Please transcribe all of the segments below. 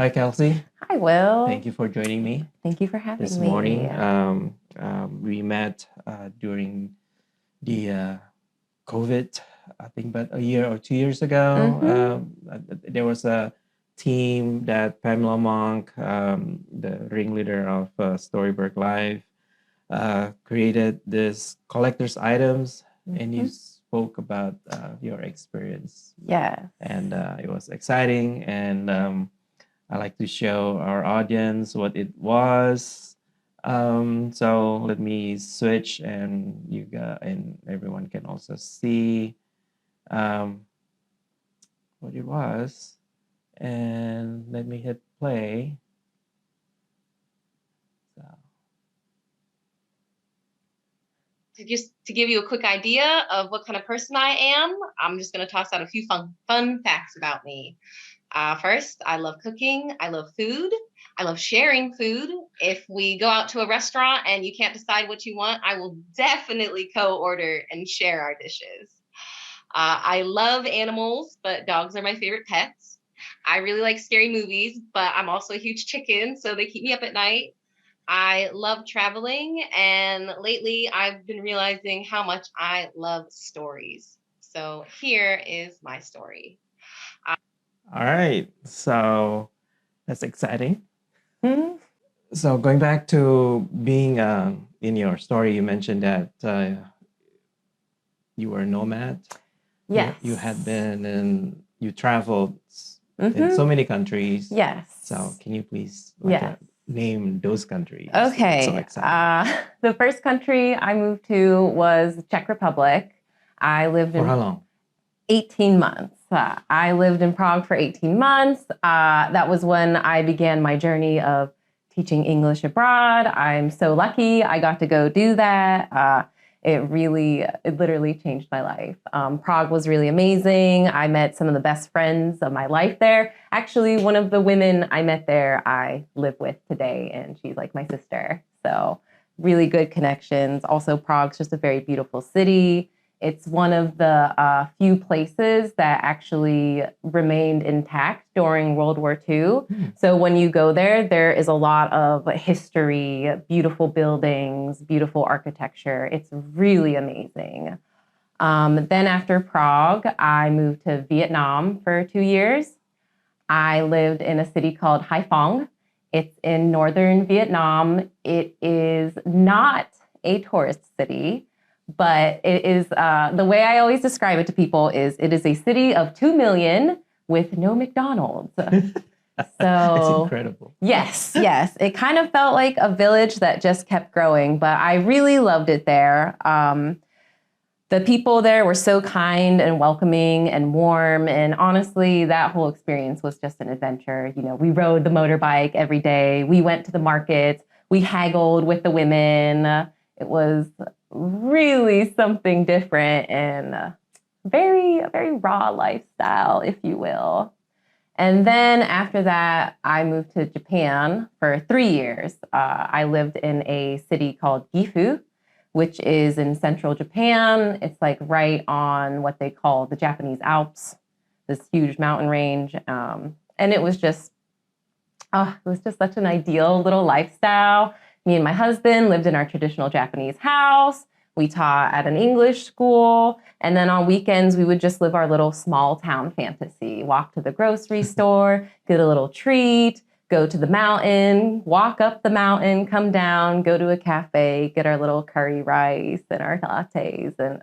Hi, Kelsey. Hi, Will. Thank you for joining me Thank you for having this me. morning. We met during the COVID, I think about a year or 2 years ago. There was a team that Pamela Monk, the ringleader of Storyburgh Live, created this collector's items, and you spoke about your experience. Yeah. And it was exciting, and I like to show our audience what it was. So let me switch, and and everyone can also see what it was. And let me hit play. So. To give you a quick idea of what kind of person I am, I'm just going to toss out a few fun facts about me. First, I love cooking. I love food. I love sharing food. If we go out to a restaurant and you can't decide what you want, I will definitely co-order and share our dishes. I love animals, but dogs are my favorite pets. I really like scary movies, but I'm also a huge chicken, so they keep me up at night. I love traveling, and lately I've been realizing how much I love stories. So here is my story. All right, so that's exciting. So going back to being in your story, you mentioned that you were a nomad. Yes. You had been and you traveled in so many countries. Yes. So can you please name those countries? Okay. So exciting. The first country I moved to was Czech Republic. I lived in For how long? 18 months. I lived in Prague for 18 months. That was when I began my journey of teaching English abroad. I'm so lucky I got to go do that. It literally changed my life. Prague was really amazing. I met some of the best friends of my life there. Actually, one of the women I met there, I live with today, and she's like my sister. So really good connections. Also, Prague's just a very beautiful city. It's one of the few places that actually remained intact during World War II. So when you go there, there is a lot of history, beautiful buildings, beautiful architecture. It's really amazing. Then after Prague, I moved to Vietnam for 2 years. I lived in a city called Haiphong. It's in northern Vietnam. It is not a tourist city, but it is, the way I always describe it to people is it is a city of 2 million with no McDonald's. It's incredible. Yes. It kind of felt like a village that just kept growing, but I really loved it there. The people there were so kind and welcoming and warm. And honestly, that whole experience was just an adventure. You know, we rode the motorbike every day. We went to the markets. We haggled with the women. It was really something different and very raw lifestyle, if you will. And then after that, I moved to Japan for 3 years. I lived in a city called Gifu, which is in central Japan. It's like right on what they call the Japanese Alps, this huge mountain range. And it was just such an ideal little lifestyle. Me and my husband lived in our traditional Japanese house. We taught at an English school. And then on weekends, we would just live our little small town fantasy, walk to the grocery store, get a little treat, go to the mountain, walk up the mountain, come down, go to a cafe, get our little curry rice and our lattes. And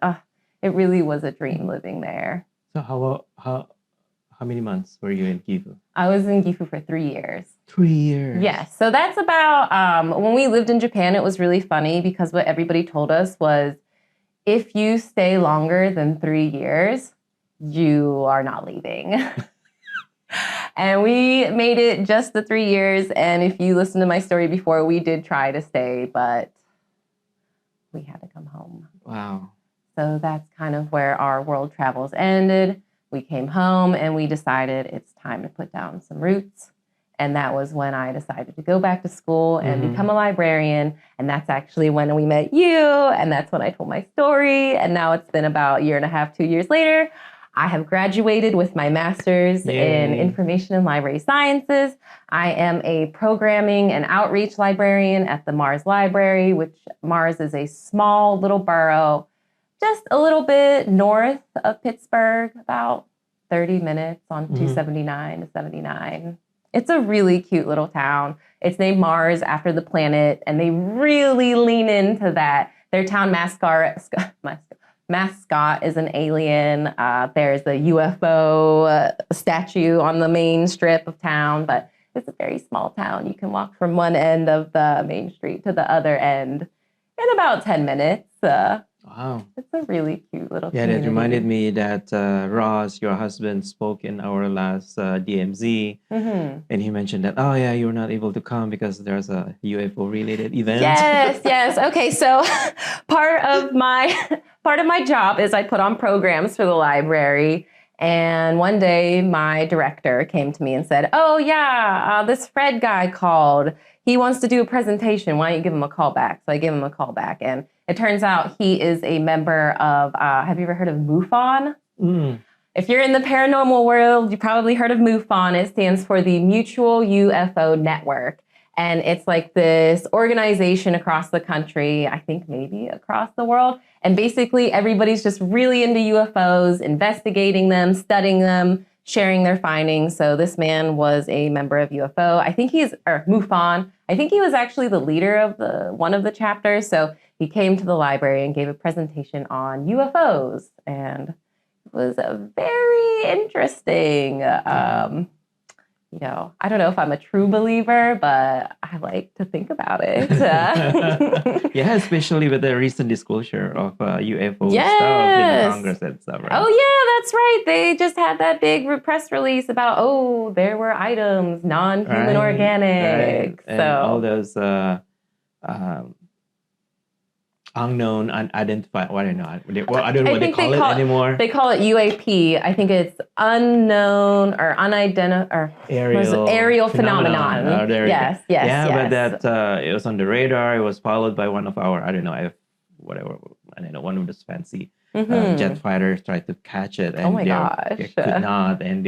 it really was a dream living there. So how many months were you in Gifu? I was in Gifu for 3 years. 3 years? Yes. So that's about, when we lived in Japan, it was really funny because what everybody told us was, if you stay longer than 3 years, you are not leaving. And we made it just the 3 years. And if you listen to my story before, we did try to stay, but we had to come home. Wow. So that's kind of where our world travels ended. We came home and we decided it's time to put down some roots. And that was when I decided to go back to school and become a librarian. And that's actually when we met you. And that's when I told my story. And now it's been about 1.5 years, 2 years later. I have graduated with my master's in information and library sciences. I am a programming and outreach librarian at the Mars Library, which Mars is a small little borough, just a little bit north of Pittsburgh, about 30 minutes on 279 to 79. It's a really cute little town. It's named Mars after the planet, and they really lean into that. Their town mascot is an alien. There's a UFO statue on the main strip of town, but it's a very small town. You can walk from one end of the main street to the other end in about 10 minutes. Wow. It's a really cute little Yeah, community. that reminded me that Ross, your husband, spoke in our last DMZ, and he mentioned that, oh yeah, you're not able to come because there's a UFO-related event. Yes. Okay, so part of my job is I put on programs for the library. And one day my director came to me and said, oh yeah, this Fred guy called. He wants to do a presentation. Why don't you give him a call back? So I gave him a call back. And it turns out he is a member of, have you ever heard of MUFON? If you're in the paranormal world, you probably heard of MUFON. It stands for the Mutual UFO Network. And it's like this organization across the country, I think maybe across the world. And basically everybody's just really into UFOs, investigating them, studying them, sharing their findings. So this man was a member of UFO. MUFON. I think he was actually the leader of one of the chapters. So he came to the library and gave a presentation on UFOs. And it was very interesting. I don't know if I'm a true believer, but I like to think about it. Yeah, especially with the recent disclosure of UFO stuff in Congress and stuff, right? Oh, yeah, that's right. They just had that big press release about, there were items, non-human organic. Right. And all those unknown, unidentified, I don't know. I don't know what they call it anymore. They call it UAP. I think it's unknown or unidentified or aerial phenomenon. Yes. Yeah, but that it was on the radar. It was followed by one of our, one of those fancy jet fighters tried to catch it, and they could not. And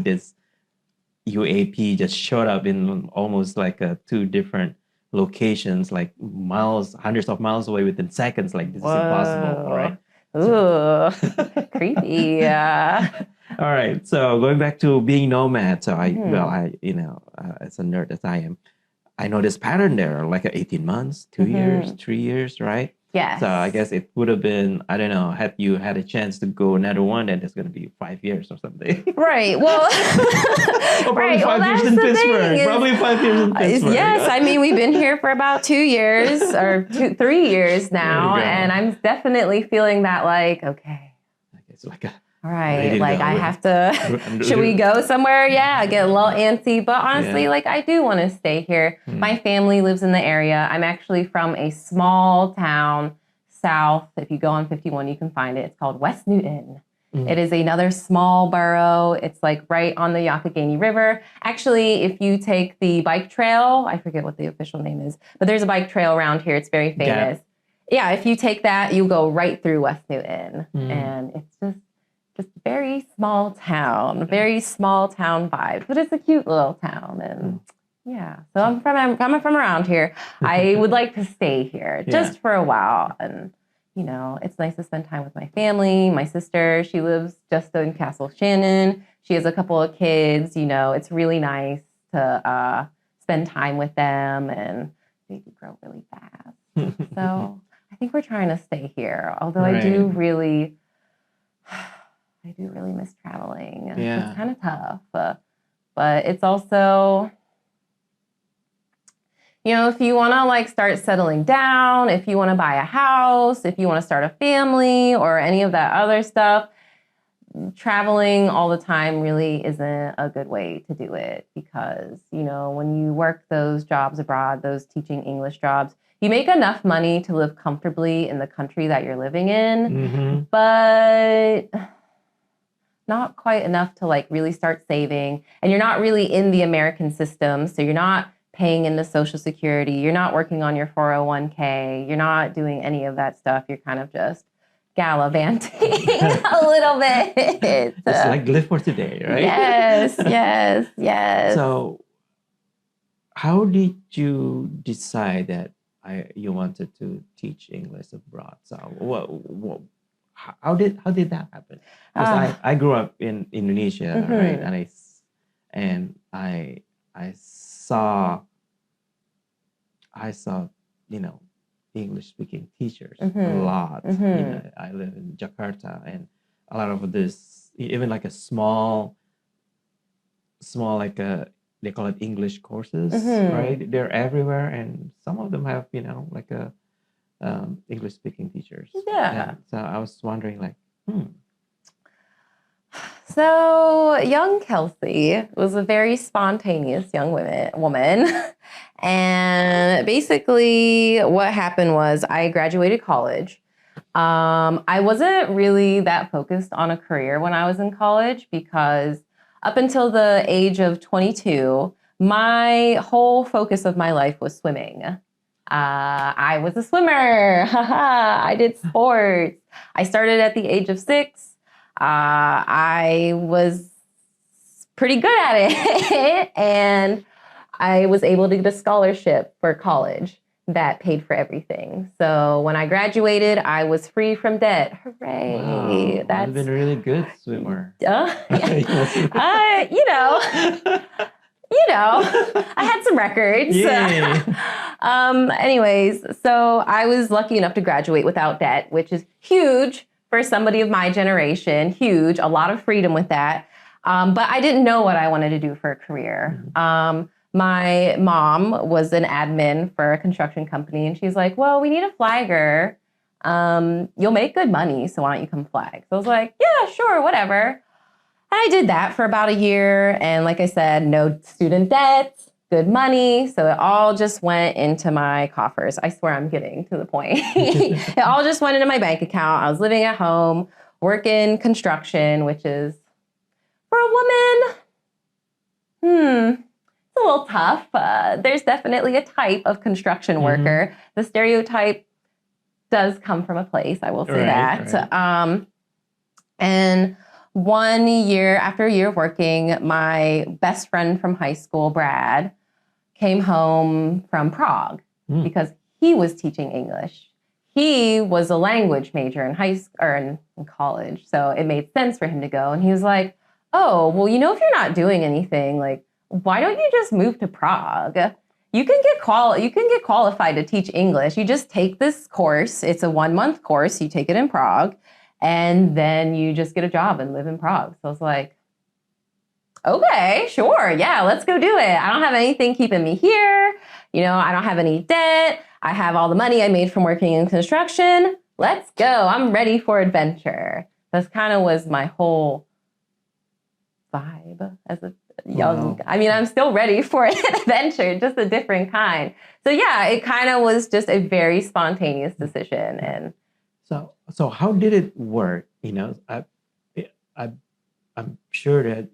this UAP just showed up in almost like two different locations, like hundreds of miles away within seconds. Like, this is impossible, right? Ooh, creepy. Yeah. All right. So going back to being nomad. So as a nerd as I am, I know this pattern there, like 18 months, 2 years, 3 years, right? Yes. So I guess it would have been, I don't know, had you had a chance to go another one, then it's going to be 5 years or something. Right. Well, probably 5 years in Pittsburgh. Probably 5 years in Pittsburgh. Yes. I mean, we've been here for about 2 years or 3 years now. And I'm definitely feeling that okay. It's like all right, I have to, should we go somewhere? Yeah, I get a little antsy, but honestly, I do want to stay here. My family lives in the area. I'm actually from a small town south. If you go on 51, you can find it. It's called West Newton. It is another small borough. It's right on the Youghiogheny River. Actually, if you take the bike trail, I forget what the official name is, but there's a bike trail around here. It's very famous. Yeah, if you take that, you go right through West Newton. And it's just very small town vibes, but it's a cute little town. And so I'm from around here. I would like to stay here just for a while. And, it's nice to spend time with my family. My sister, she lives just in Castle Shannon. She has a couple of kids, it's really nice to spend time with them, and they grow really fast. So I think we're trying to stay here, although I do really miss traveling. Yeah. It's kind of tough, but it's also, if you want to start settling down, if you want to buy a house, if you want to start a family or any of that other stuff, traveling all the time really isn't a good way to do it, because, when you work those jobs abroad, those teaching English jobs, you make enough money to live comfortably in the country that you're living in, but not quite enough to really start saving. And you're not really in the American system, so you're not paying into Social Security. You're not working on your 401k. You're not doing any of that stuff. You're kind of just gallivanting a little bit. It's like live for today, right? Yes. So, how did you decide that you wanted to teach English abroad? So, how did that happen? Because I grew up in Indonesia, right? And I saw English speaking teachers a lot. I live in Jakarta, and a lot of this, even like a small like they call it English courses, right? They're everywhere, and some of them have like a English speaking teachers. Yeah. And so I was wondering, like, So young Kelsey was a very spontaneous young woman. And basically what happened was I graduated college. I wasn't really that focused on a career when I was in college because up until the age of 22, my whole focus of my life was swimming. I was a swimmer. I did sports. I started at the age of 6. I was pretty good at it, and I was able to get a scholarship for college that paid for everything. So when I graduated, I was free from debt. Hooray! Wow, That's been a really good swimmer. yeah. I had some records. Anyways, so I was lucky enough to graduate without debt, which is huge for somebody of my generation. Huge, a lot of freedom with that. But I didn't know what I wanted to do for a career. My mom was an admin for a construction company, and she's like, well, we need a flagger. You'll make good money, so why don't you come flag? So I was like, yeah, sure, whatever. And I did that for about a year. And like I said, no student debt, good money. So it all just went into my coffers. I swear I'm getting to the point. It all just went into my bank account. I was living at home, working construction, which is, for a woman, it's a little tough. There's definitely a type of construction worker. The stereotype does come from a place, I will say that. Right. And 1 year, after a year of working, my best friend from high school, Brad, came home from Prague because he was teaching English. He was a language major in high school or in college, so it made sense for him to go. And he was like, oh, well, if you're not doing anything, like, why don't you just move to Prague? You can get qualified to teach English. You just take this course. It's a 1-month course. You take it in Prague, and then you just get a job and live in Prague. So I was like, okay, sure. Yeah, let's go do it. I don't have anything keeping me here. I don't have any debt. I have all the money I made from working in construction. Let's go. I'm ready for adventure. That's kind of was my whole vibe as a young. Wow. I mean, I'm still ready for an adventure, just a different kind. So yeah, it kind of was just a very spontaneous decision. And so how did it work? I'm sure that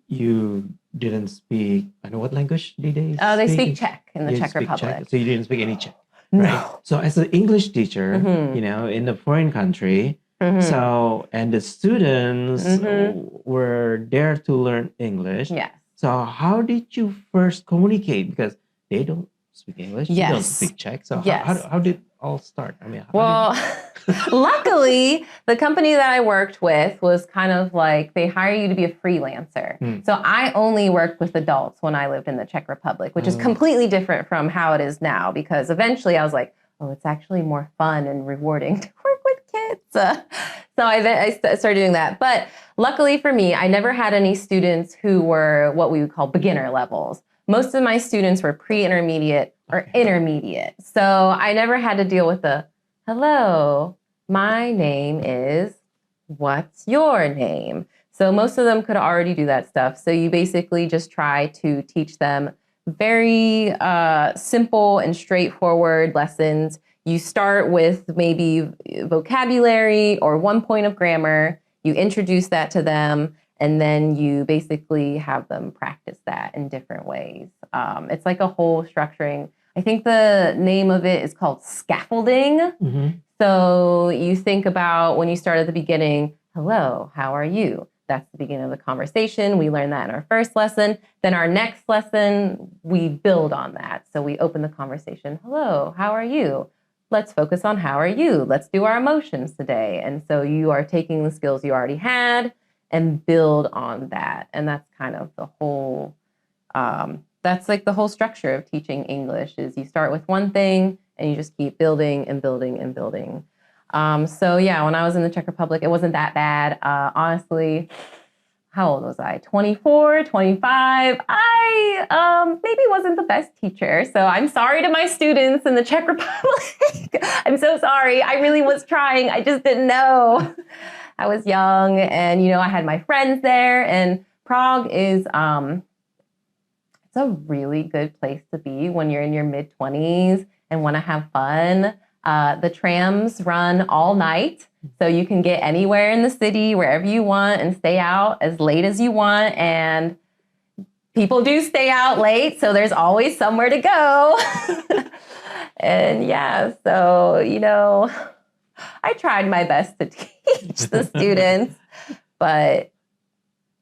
you didn't speak. I know what language did they speak? They speak Czech in the Czech Republic. Czech, so you didn't speak any Czech, no. Right? So as an English teacher, in a foreign country. So, and the students were there to learn English. Yes. So how did you first communicate? Because they don't speak English. Yes. You don't speak Czech. So yes. how did it all start? I mean, luckily, the company that I worked with was kind of like, they hire you to be a freelancer. So I only worked with adults when I lived in the Czech Republic, which is completely different from how it is now, because eventually I was like, oh, it's actually more fun and rewarding to work with kids. So I started doing that. But luckily for me, I never had any students who were what we would call beginner levels. Most of my students were pre-intermediate or intermediate. So I never had to deal with the, hello, my name is, what's your name? So most of them could already do that stuff. So you basically just try to teach them very simple and straightforward lessons. You start with maybe vocabulary or 1 point of grammar. You introduce that to them, and then you basically have them practice that in different ways. It's like a whole structuring. I think the name of it is called scaffolding. So you think about when you start at the beginning, hello, how are you? That's the beginning of the conversation. We learn that in our first lesson. Then our next lesson, we build on that. So we open the conversation, hello, how are you? Let's focus on how are you? Let's do our emotions today. And so you are taking the skills you already had and build on that. And that's kind of the whole, that's like the whole structure of teaching English is you start with one thing and you just keep building and building and building. So yeah, when I was in the Czech Republic, it wasn't that bad. Honestly, how old was I? 24, 25. I maybe wasn't the best teacher. So I'm sorry to my students in the Czech Republic. I'm so sorry. I really was trying. I just didn't know. I was young and, you know, I had my friends there, and Prague is, it's a really good place to be when you're in your mid-20s and want to have fun. The trams run all night, so you can get anywhere in the city, wherever you want, and stay out as late as you want. And people do stay out late, so there's always somewhere to go. And yeah, so, you know, I tried my best to teach the students, but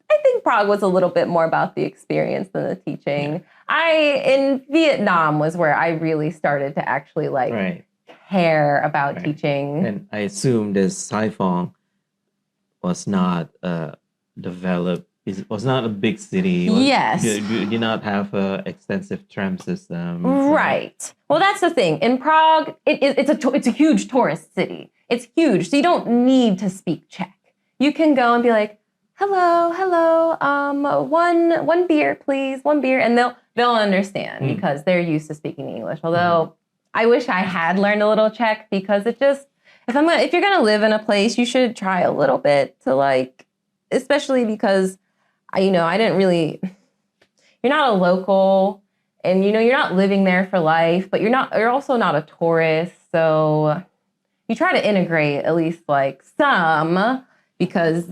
I think Prague was a little bit more about the experience than the teaching. In Vietnam was where I really started to actually care about teaching. And I assume this Saigon was not developed. It was not a big city. Yes. You did not have an extensive tram system. Right. Well, that's the thing. In Prague, it's a huge tourist city. It's huge. So you don't need to speak Czech. You can go and be like, hello, one beer, please, one beer. And they'll understand because they're used to speaking English. Although I wish I had learned a little Czech, because it just, if you're going to live in a place, you should try a little bit to especially because I didn't really, you're not a local and, you're not living there for life, but you're also not a tourist. So you try to integrate at least some, because,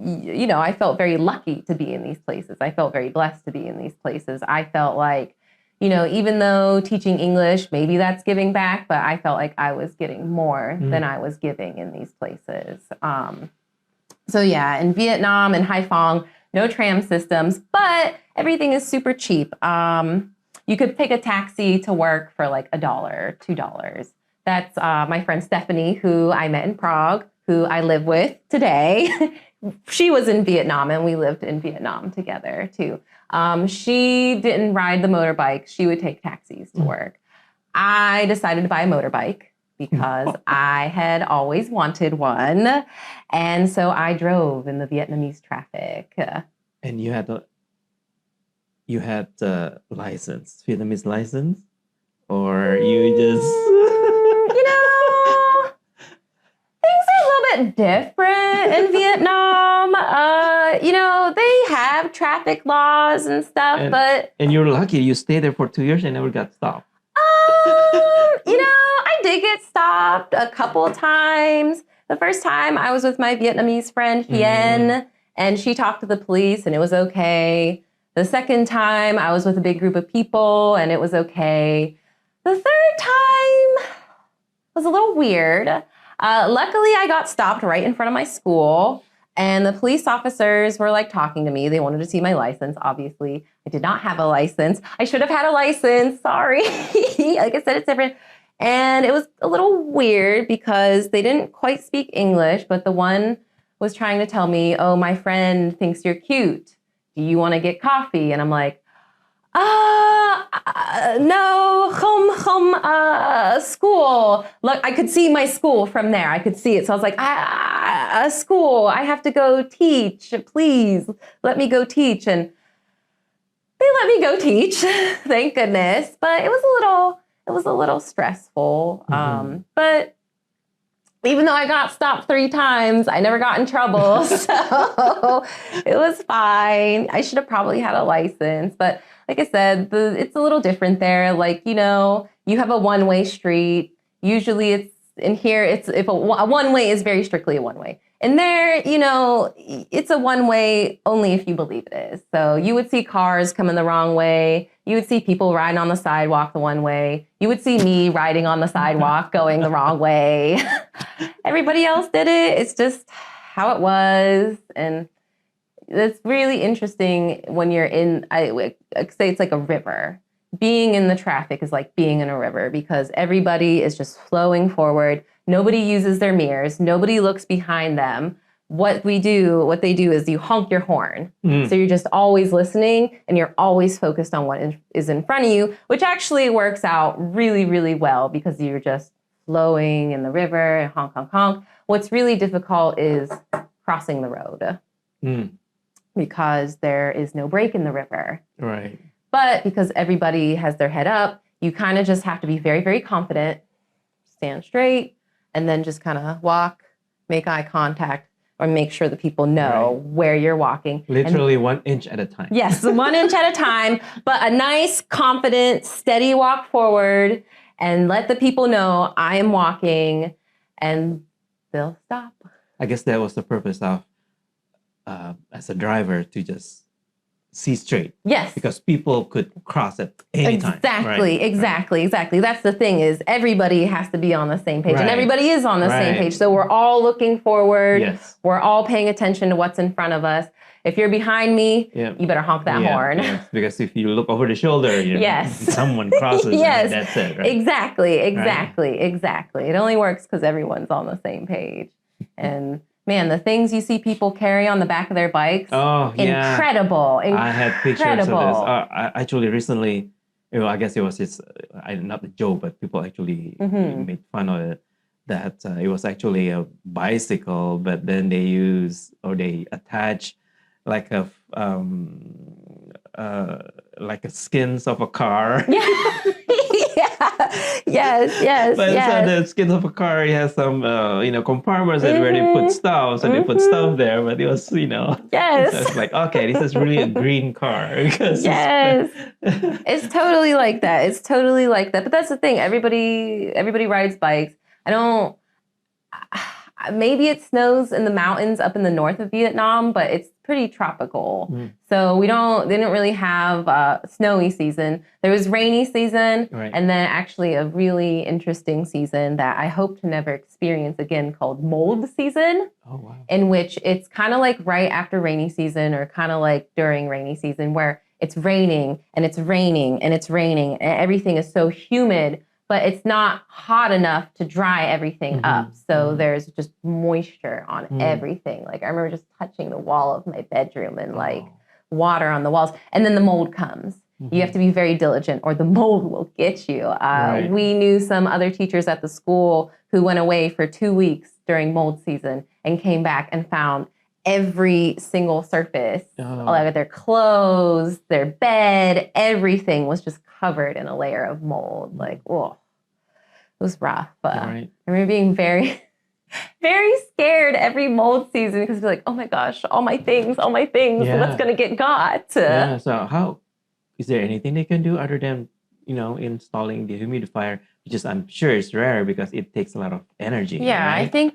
I felt very lucky to be in these places. I felt very blessed to be in these places. I felt like, even though teaching English, maybe that's giving back, but I felt like I was getting more than I was giving in these places. So yeah, in Vietnam and Haiphong, no tram systems, but everything is super cheap. You could take a taxi to work for $1, $2. That's my friend Stephanie, who I met in Prague, who I live with today. She was in Vietnam and we lived in Vietnam together too. She didn't ride the motorbike. She would take taxis to work. I decided to buy a motorbike because I had always wanted one. And so I drove in the Vietnamese traffic. And you had the license, Vietnamese license? Or you just... Things are a little bit different in Vietnam. They have traffic laws and stuff, but... And you're lucky. You stayed there for 2 years and never got stopped. I did get stopped a couple of times. The first time I was with my Vietnamese friend, Hien, and she talked to the police and it was okay. The second time I was with a big group of people and it was okay. The third time was a little weird. Luckily, I got stopped right in front of my school, and the police officers were talking to me. They wanted to see my license. Obviously, I did not have a license. I should have had a license. Sorry. Like I said, it's different. And it was a little weird because they didn't quite speak English, but the one was trying to tell me, oh, my friend thinks you're cute. Do you want to get coffee? And I'm like, no, school. Look, I could see my school from there. I could see it. So I was like, school, I have to go teach. Please let me go teach. And they let me go teach. Thank goodness. But it was a little stressful. But even though I got stopped 3 times, I never got in trouble. So it was fine. I should have probably had a license. But like I said, it's a little different there. You have a one-way street. Usually in here, it's if a one way is very strictly a one way. And there, it's a one way only if you believe it is. So you would see cars coming the wrong way. You would see people riding on the sidewalk the one way. You would see me riding on the sidewalk going the wrong way. Everybody else did it. It's just how it was. And it's really interesting when you're I say it's like a river. Being in the traffic is like being in a river because everybody is just flowing forward. Nobody uses their mirrors. Nobody looks behind them. What they do is you honk your horn. So you're just always listening and you're always focused on what is in front of you, which actually works out really, really well because you're just flowing in the river and honk, honk, honk. What's really difficult is crossing the road because there is no break in the river. Right. But because everybody has their head up, you kind of just have to be very, very confident, stand straight, and then just kind of walk, make eye contact, or make sure that people know where you're walking. Literally 1 inch at a time. Yes, 1 inch at a time, but a nice, confident, steady walk forward and let the people know I am walking and they'll stop. I guess that was the purpose of, as a driver, to just see straight. Yes. Because people could cross at any time. Exactly. That's the thing is everybody has to be on the same page and everybody is on the same page. So we're all looking forward. Yes. We're all paying attention to what's in front of us. If you're behind me, you better honk that horn. Yes. Because if you look over the shoulder, someone crosses and that's it. Right? Exactly. It only works because everyone's on the same page. And man, the things you see people carry on the back of their bikes, incredible. I had pictures of this. I actually recently, I guess it was just, not the joke, but people actually made fun of it, that it was actually a bicycle, but then they attach like a skins of a car. Yes. But inside the skins of a car, it has some, compartments where they put stuff. So they put stuff there, but it was, Yes. So it's like, okay, this is really a green car. Because it's totally like that. But that's the thing. Everybody rides bikes. Maybe it snows in the mountains up in the north of Vietnam, but it's pretty tropical. So they didn't really have a snowy season. There was rainy season, and then actually a really interesting season that I hope to never experience again called mold season. Oh, wow. In which it's kind of like right after rainy season or kind of like during rainy season where it's raining and it's raining and it's raining and everything is so humid, but it's not hot enough to dry everything up. So there's just moisture on everything. Like I remember just touching the wall of my bedroom and like water on the walls. And then the mold comes. You have to be very diligent or the mold will get you. We knew some other teachers at the school who went away for 2 weeks during mold season and came back and found every single surface, like their clothes, their bed, everything was just covered in a layer of mold. Like, it was rough. I remember being very, very scared every mold season because you're like, oh my gosh, all my things, what's going to get got? So is there anything they can do other than, installing the humidifier, which is, I'm sure it's rare because it takes a lot of energy. Yeah, right? I think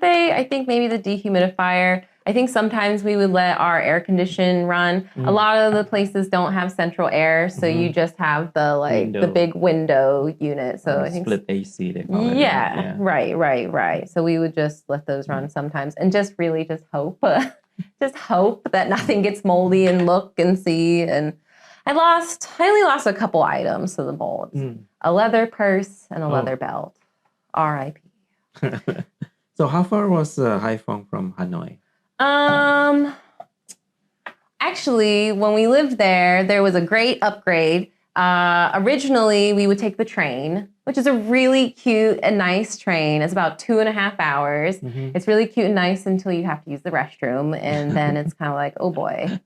maybe the dehumidifier. I think sometimes we would let our air condition run. A lot of the places don't have central air, so you just have the big window unit. So I think split AC they call it. Yeah, right. So we would just let those run sometimes and just really just hope, that nothing gets moldy and look and see. And I only lost a couple items to the mold. A leather purse and a leather belt. R.I.P. So how far was Haiphong from Hanoi? Actually, when we lived there was a great upgrade. Originally, we would take the train, which is a really cute and nice train. It's about 2.5 hours. It's really cute and nice until you have to use the restroom. And then it's kind of like, oh boy,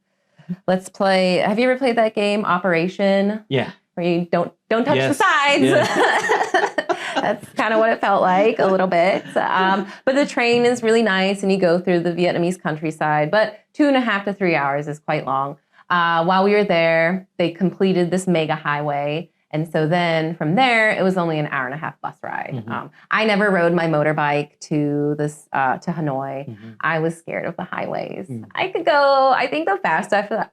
let's play. Have you ever played that game, Operation? Yeah. Where you don't touch the sides. Yes. That's kind of what it felt like a little bit. But the train is really nice and you go through the Vietnamese countryside, but 2.5 to 3 hours is quite long. While we were there, they completed this mega highway And so then from there, it was only an hour and a half bus ride. I never rode my motorbike to to Hanoi. I was scared of the highways. I could go, I think the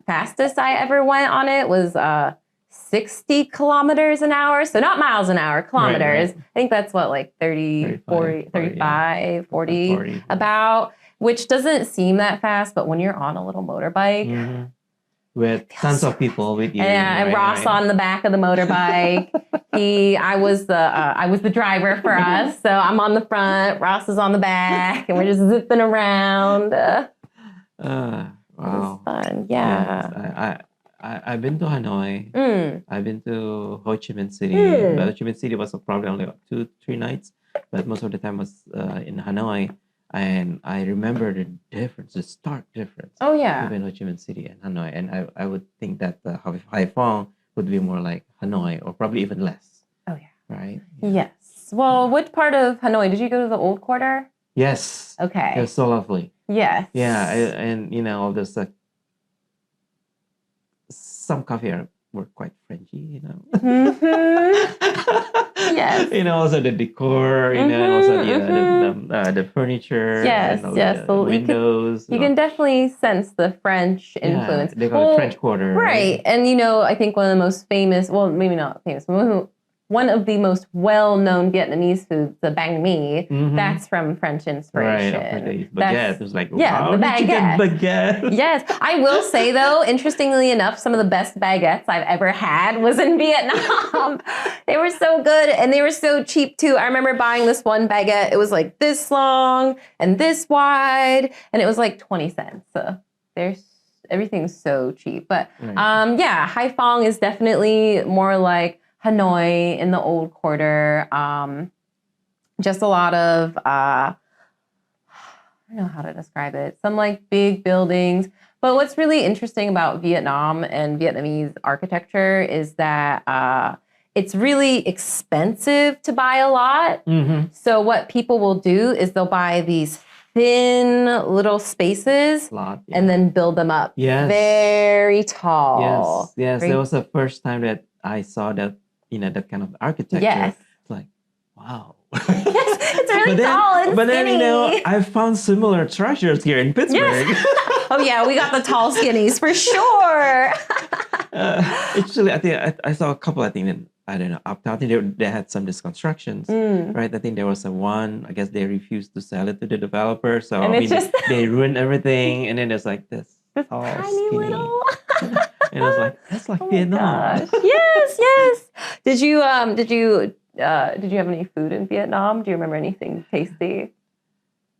fastest I ever went on it was 60 kilometers an hour. So not miles an hour, kilometers. Right. I think that's what, like 30, 35, 40 about, which doesn't seem that fast. But when you're on a little motorbike, with tons of people with you, and Ross on the back of the motorbike. I was the driver for us, so I'm on the front. Ross is on the back, and we're just zipping around. Wow, it was fun. Yeah. Yes, I've been to Hanoi. I've been to Ho Chi Minh City. But Ho Chi Minh City was probably only 2-3 nights, but most of the time was in Hanoi. And I remember the difference, the stark difference. Oh yeah. Between Ho Chi Minh City and Hanoi, and I would think that Haiphong would be more like Hanoi, or probably even less. Oh yeah. Right. Yes. Well, which part of Hanoi did you go to? The Old Quarter? Yes. Okay. It was so lovely. Yes. Yeah, and there's some coffee were quite Frenchy, Yes. Also the decor, and also the furniture. Yes, and yes. The windows. You can definitely sense the French influence. They call it French Quarter. Right. And I think one of the most famous, well, maybe not famous, one of the most well-known Vietnamese foods, the banh mi, that's from French inspiration. Right, baguette. It was like, yeah, wow, the did you get baguette? Yes. I will say, though, interestingly enough, some of the best baguettes I've ever had was in Vietnam. They were so good, and they were so cheap, too. I remember buying this one baguette. It was like this long and this wide, and it was like 20 cents. So everything's so cheap. But, Haiphong is definitely more like Hanoi in the Old Quarter. Just a lot of, I don't know how to describe it. Some like big buildings. But what's really interesting about Vietnam and Vietnamese architecture is that it's really expensive to buy a lot. So what people will do is they'll buy these thin little spaces and then build them up very tall. Yes. That was the first time that I saw that, that kind of architecture. Yes. It's like, wow. Yes, it's really tall and but skinny. then, I found similar treasures here in Pittsburgh. Yes. Oh, yeah, we got the tall skinnies for sure. Actually, I think I saw a couple, I don't know, uptown. I think they had some disconstructions, right? I think there was one, I guess they refused to sell it to the developer. So, they ruined everything. And then there's like this tall, tiny skinny. little. And I was like, that's like Vietnam. Gosh. Yes. Did you have any food in Vietnam? Do you remember anything tasty?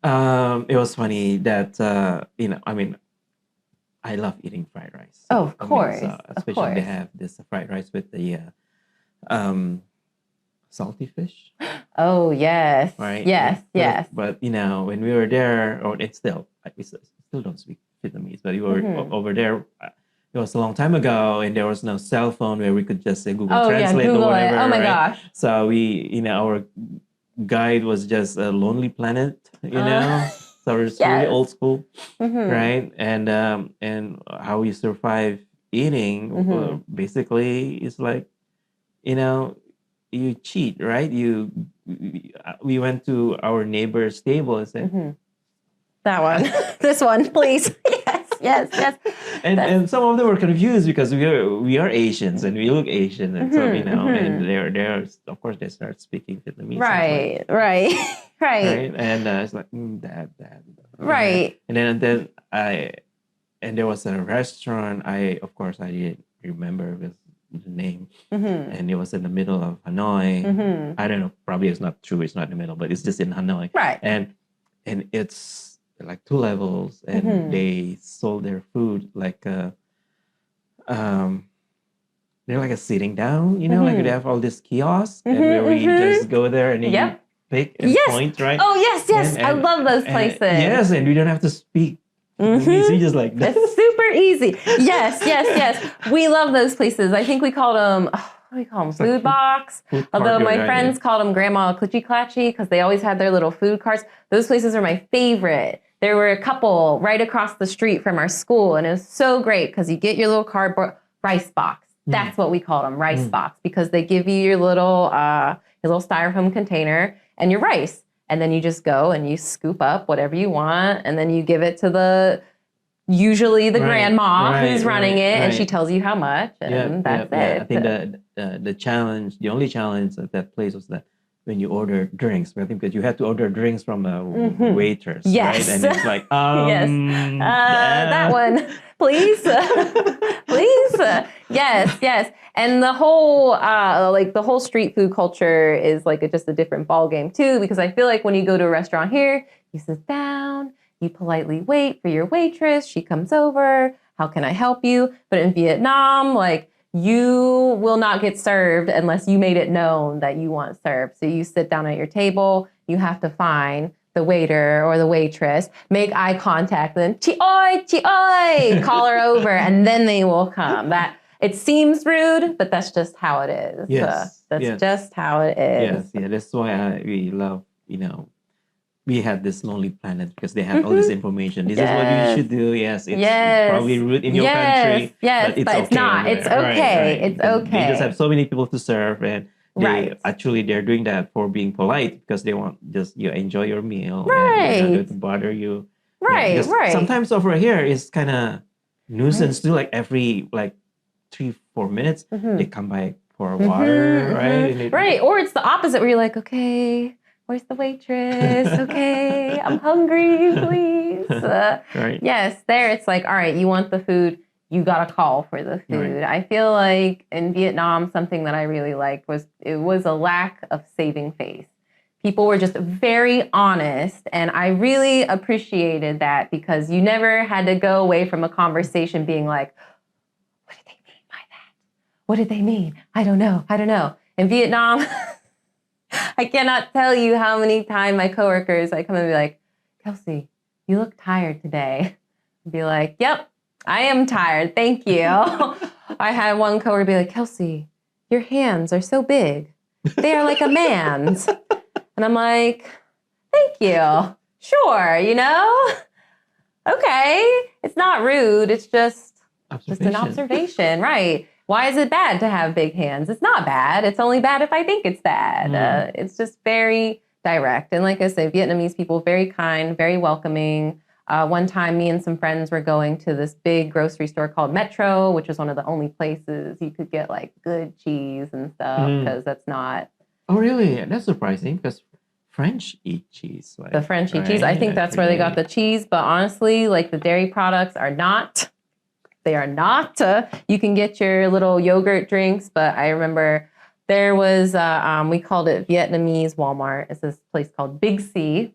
It was funny that I love eating fried rice. Oh, of course. Especially they have this fried rice with the salty fish. Oh yes. Right. Yes. But when we were there, we still don't speak Vietnamese, but we were over there. It was a long time ago, and there was no cell phone where we could just say Google Translate or whatever. Oh my gosh! So our guide was just a Lonely Planet, So it's really old school, right? And how we survive eating basically is like, you cheat, right? We went to our neighbor's table and said, that one, this one, please. Yes. And some of them were confused because we are Asians and we look Asian, and so and they're of course they start speaking Vietnamese. Right. And it's like that. Right. And then there was a restaurant. I didn't remember the name, and it was in the middle of Hanoi. I don't know. Probably it's not true. It's not in the middle, but it's just in Hanoi. Right. And it's like 2 levels, and they sold their food like they're like a sitting down, like they have all these kiosks, and where we just go there and you pick and point, right? Oh yes. I love those places. Yes, and we don't have to speak. We just like that. It's super easy. Yes. We love those places. I think we called them. What do we call them? Food box. Although my friends called them Grandma Clutchy Clatchy because they always had their little food carts. Those places are my favorite. There were a couple right across the street from our school, and it was so great because you get your little cardboard rice box. That's what we call them, rice box, because they give you your little styrofoam container and your rice. And then you just go and you scoop up whatever you want. And then you give it to usually the grandma who's running it. And she tells you how much. And that's it. I think the only challenge at that place was that when you order drinks, I think that you have to order drinks from a waitress. Yes. Right? And it's like, that one, please. Please. Yes. And the whole the whole street food culture is like just a different ball game too, because I feel like when you go to a restaurant here, you sit down, you politely wait for your waitress, she comes over, how can I help you? But in Vietnam, like, you will not get served unless you made it known that you want served. So you sit down at your table, you have to find the waiter or the waitress, make eye contact, then chi oi, call her over, and then they will come. That it seems rude, but that's just how it is. Yes. That's just how it is. Yes, that's why we love, we had this Lonely Planet because they have all this information. This is what you should do. Yes, it's probably rude in your country. Yes, but it's but okay it's not. It's okay. It's okay. They just have so many people to serve, and they're doing that for being polite because they want just you enjoy your meal. Right. And they don't bother you. Right. Sometimes over here is kind of nuisance too. Like every 3-4 minutes, they come by for water, right? Right. Or it's the opposite where you're like, okay, where's the waitress? Okay, I'm hungry, please. Right. Yes, there it's like, all right, you want the food, you got to call for the food. Right. I feel like in Vietnam, something that I really liked was it was a lack of saving face. People were just very honest, and I really appreciated that because you never had to go away from a conversation being like, what did they mean by that? What did they mean? I don't know. In Vietnam, I cannot tell you how many times my coworkers, I come and be like, Kelsey, you look tired today. I'd be like, yep, I am tired. Thank you. I had one coworker be like, Kelsey, your hands are so big. They are like a man's. And I'm like, thank you. Sure, Okay. It's not rude. It's just an observation, right? Why is it bad to have big hands? It's not bad. It's only bad if I think it's bad. It's just very direct. And like I said, Vietnamese people, very kind, very welcoming. One time, me and some friends were going to this big grocery store called Metro, which is one of the only places you could get like good cheese and stuff because that's not. Oh, really? That's surprising because French eat cheese. The French eat cheese. I think that's where they got the cheese. But honestly, like the dairy products are not. They are not. You can get your little yogurt drinks, but I remember there was, we called it Vietnamese Walmart. It's this place called Big C.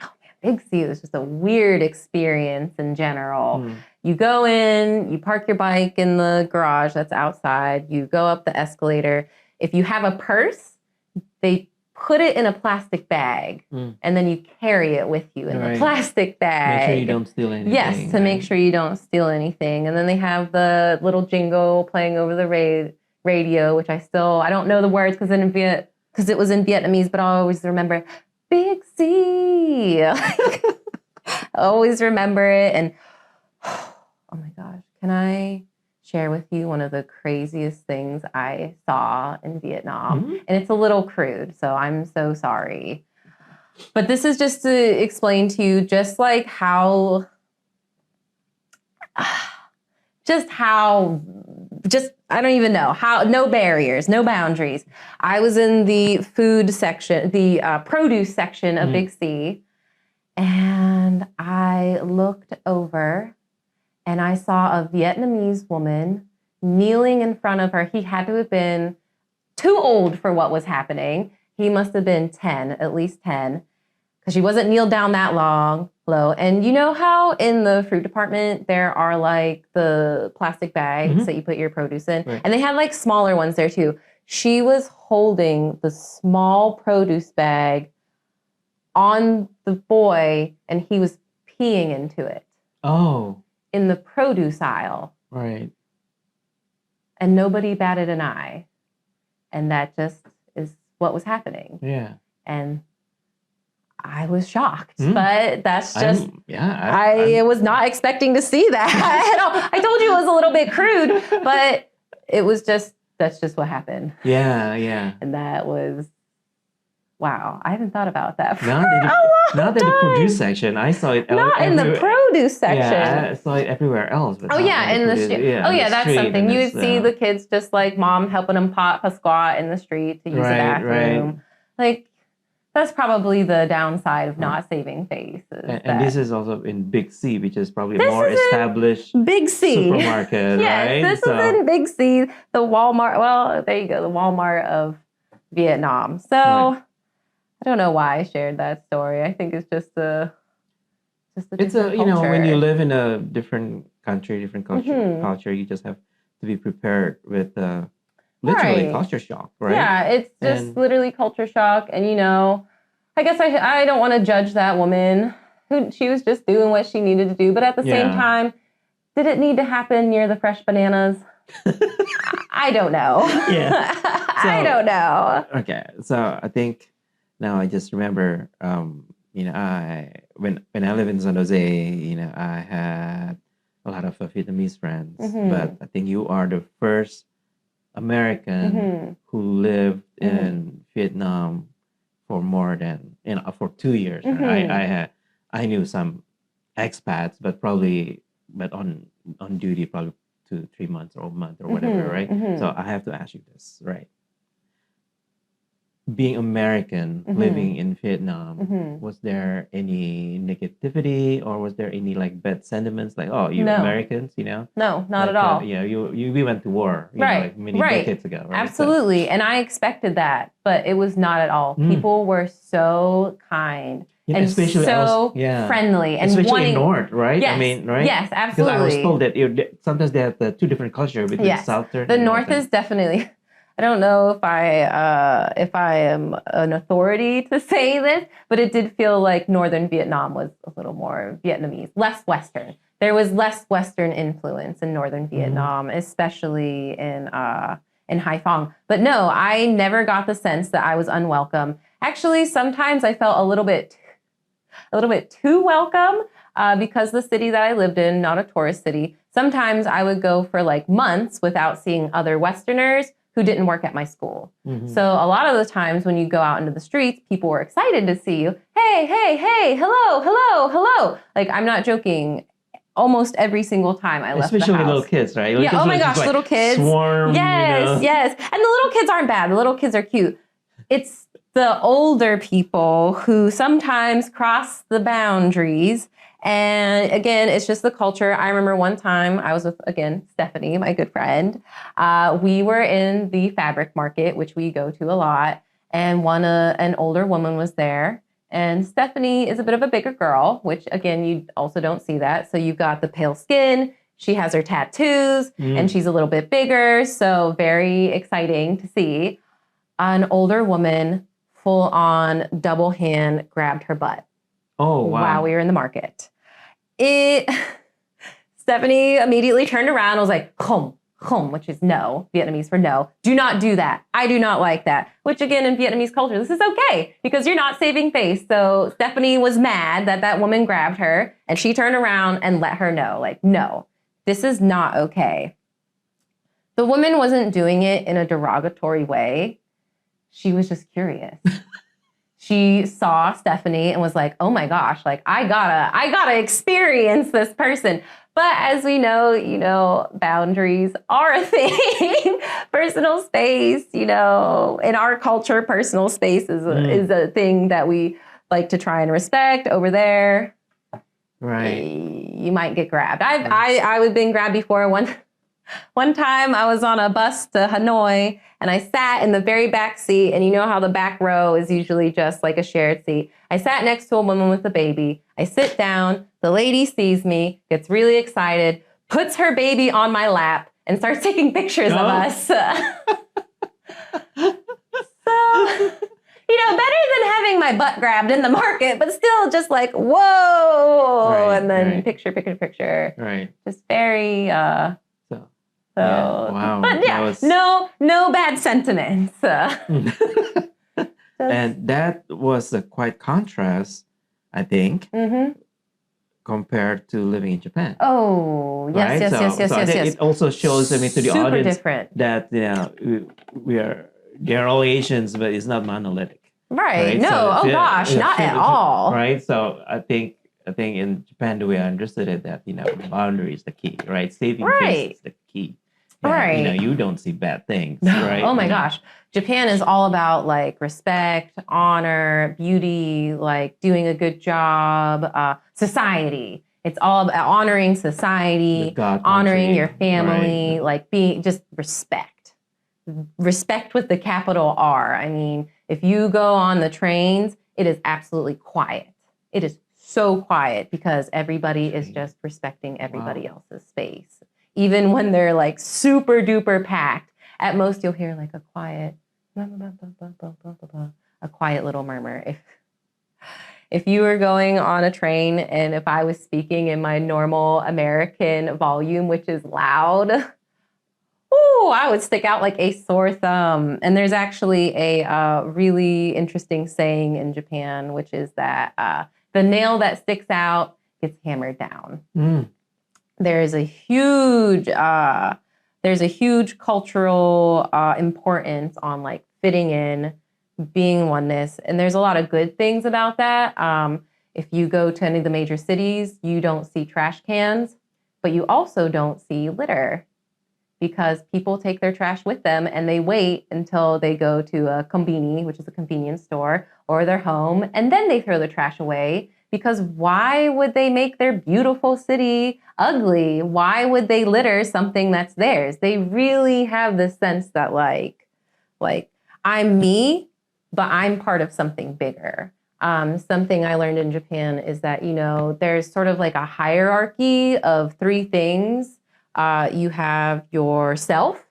Oh man, Big C was just a weird experience in general. You go in, you park your bike in the garage that's outside, you go up the escalator. If you have a purse, they put it in a plastic bag, and then you carry it with you in the plastic bag. Make sure you don't steal anything. Yes, to make sure you don't steal anything. And then they have the little jingle playing over the radio, which I don't know the words because it was in Vietnamese, but I always remember Big C. I always remember it. And oh my gosh, can I share with you one of the craziest things I saw in Vietnam? And it's a little crude, so I'm so sorry. But this is just to explain to you just how I don't even know how, no barriers, no boundaries. I was in the food section, the produce section of Big C, and I looked over and I saw a Vietnamese woman kneeling in front of her. He had to have been too old for what was happening. He must have been 10, at least 10, because she wasn't kneeled down that low. And you know how in the fruit department, there are like the plastic bags that you put your produce in? Right. And they had like smaller ones there too. She was holding the small produce bag on the boy and he was peeing into it. Oh. In the produce aisle. Right. And nobody batted an eye. And that just is what was happening. Yeah. And I was shocked, but that's just, I was not expecting to see that at all. I told you it was a little bit crude, but that's just what happened. Yeah. And that was, wow, I haven't thought about that for Not in the produce section. I saw it Not in the produce section. Yeah, I saw it everywhere else. But Oh yeah, in the street. Yeah, oh yeah, that's street, something. You would see the kids just like mom helping them pop a squat in the street to use the bathroom. Like that's probably the downside of not saving face. And this is also in Big C, which is probably a more established Big C supermarket, yes, right? This is in Big C, the Walmart. Well, there you go, the Walmart of Vietnam. So I don't know why I shared that story. I think it's just a it's a you know, when you live in a different country, different culture, you just have to be prepared with literally culture shock, right? Yeah, it's just literally culture shock. And, you know, I guess I don't want to judge that woman. She was just doing what she needed to do. But at the same time, did it need to happen near the fresh bananas? I don't know. Yeah. I don't know. Okay. So I think now I just remember, you know, when I lived in San Jose, you know, I had a lot of Vietnamese friends. But I think you are the first American who lived in Vietnam for more than, you know, for 2 years. I knew some expats, but on duty probably 2-3 months or a month or whatever, right? So I have to ask you this, right? Being American, living in Vietnam, was there any negativity or was there any like bad sentiments like, oh, you Americans, you know? No, not at all. Yeah, we went to war, you know, like many decades ago, right? Absolutely. And I expected that, but it was not at all. People were so kind. Yeah, and especially so friendly and especially in North, right? Yes, I mean, right? Yes, absolutely. Because I was told that sometimes they have the two different cultures between Southern. The North is definitely. I don't know if I am an authority to say this, but it did feel like Northern Vietnam was a little more Vietnamese, less Western. There was less Western influence in Northern Vietnam, especially in Hai Phong. But no, I never got the sense that I was unwelcome. Actually, sometimes I felt a little bit too welcome because the city that I lived in, not a tourist city, sometimes I would go for like months without seeing other Westerners who didn't work at my school. So a lot of the times when you go out into the streets, people were excited to see you. Hey, hello. Like, I'm not joking. Almost every single time I left the house. Especially little kids, right? Yeah, oh my gosh, like little kids. Swarm, yes. And the little kids aren't bad. The little kids are cute. It's the older people who sometimes cross the boundaries. And again, it's just the culture. I remember one time I was with, again, Stephanie, my good friend. We were in the fabric market, which we go to a lot. And an older woman was there. And Stephanie is a bit of a bigger girl, which again, you also don't see that. So you've got the pale skin. She has her tattoos and she's a little bit bigger. So very exciting to see. An older woman full on double hand grabbed her butt. Oh, wow. While we were in the market. Stephanie immediately turned around and was like, "Khom," which is no, Vietnamese for no. Do not do that. I do not like that. Which again, in Vietnamese culture, this is okay because you're not saving face. So Stephanie was mad that woman grabbed her and she turned around and let her know, like, no, this is not okay. The woman wasn't doing it in a derogatory way. She was just curious. She saw Stephanie and was like, oh my gosh, like I gotta experience this person. But as we know, boundaries are a thing. Personal space, in our culture, personal space is a thing that we like to try and respect. Over there, right? You might get grabbed. I've been grabbed before. One time I was on a bus to Hanoi and I sat in the very back seat, and you know how the back row is usually just like a shared seat. I sat next to a woman with a baby. I sit down, the lady sees me, gets really excited, puts her baby on my lap and starts taking pictures of us. So, better than having my butt grabbed in the market, but still just like, whoa. Right, and then right. picture. Right. Just very, So, yeah, wow. But yeah, no bad sentiments. And that was a quite contrast, I think, compared to living in Japan. Oh, yes, right? yes, so, yes, yes, so I yes, think yes. it also shows, I mean, to the Super audience different. that we are, they're all Asians, but it's not monolithic. Right. No, So, oh gosh, not at all. Right. So I think in Japan we understood it that boundary is the key, right? Saving face is the key. Right. You don't see bad things, No. right? Oh my gosh. Japan is all about like respect, honor, beauty, like doing a good job, society. It's all about honoring society, honoring your family, like being just respect. Respect with the capital R. I mean, if you go on the trains, it is absolutely quiet. It is so quiet because everybody is just respecting everybody else's space. Even when they're like super duper packed, at most you'll hear like a quiet little murmur. If you were going on a train and if I was speaking in my normal American volume, which is loud, I would stick out like a sore thumb. And there's actually a really interesting saying in Japan, which is that the nail that sticks out gets hammered down. There's a huge cultural importance on like fitting in, being oneness, and there's a lot of good things about that. If you go to any of the major cities, you don't see trash cans, but you also don't see litter because people take their trash with them and they wait until they go to a kombini, which is a convenience store, or their home, and then they throw the trash away. Because why would they make their beautiful city ugly? Why would they litter something that's theirs? They really have this sense that like I'm me, but I'm part of something bigger. Something I learned in Japan is that, there's sort of like a hierarchy of three things. You have yourself,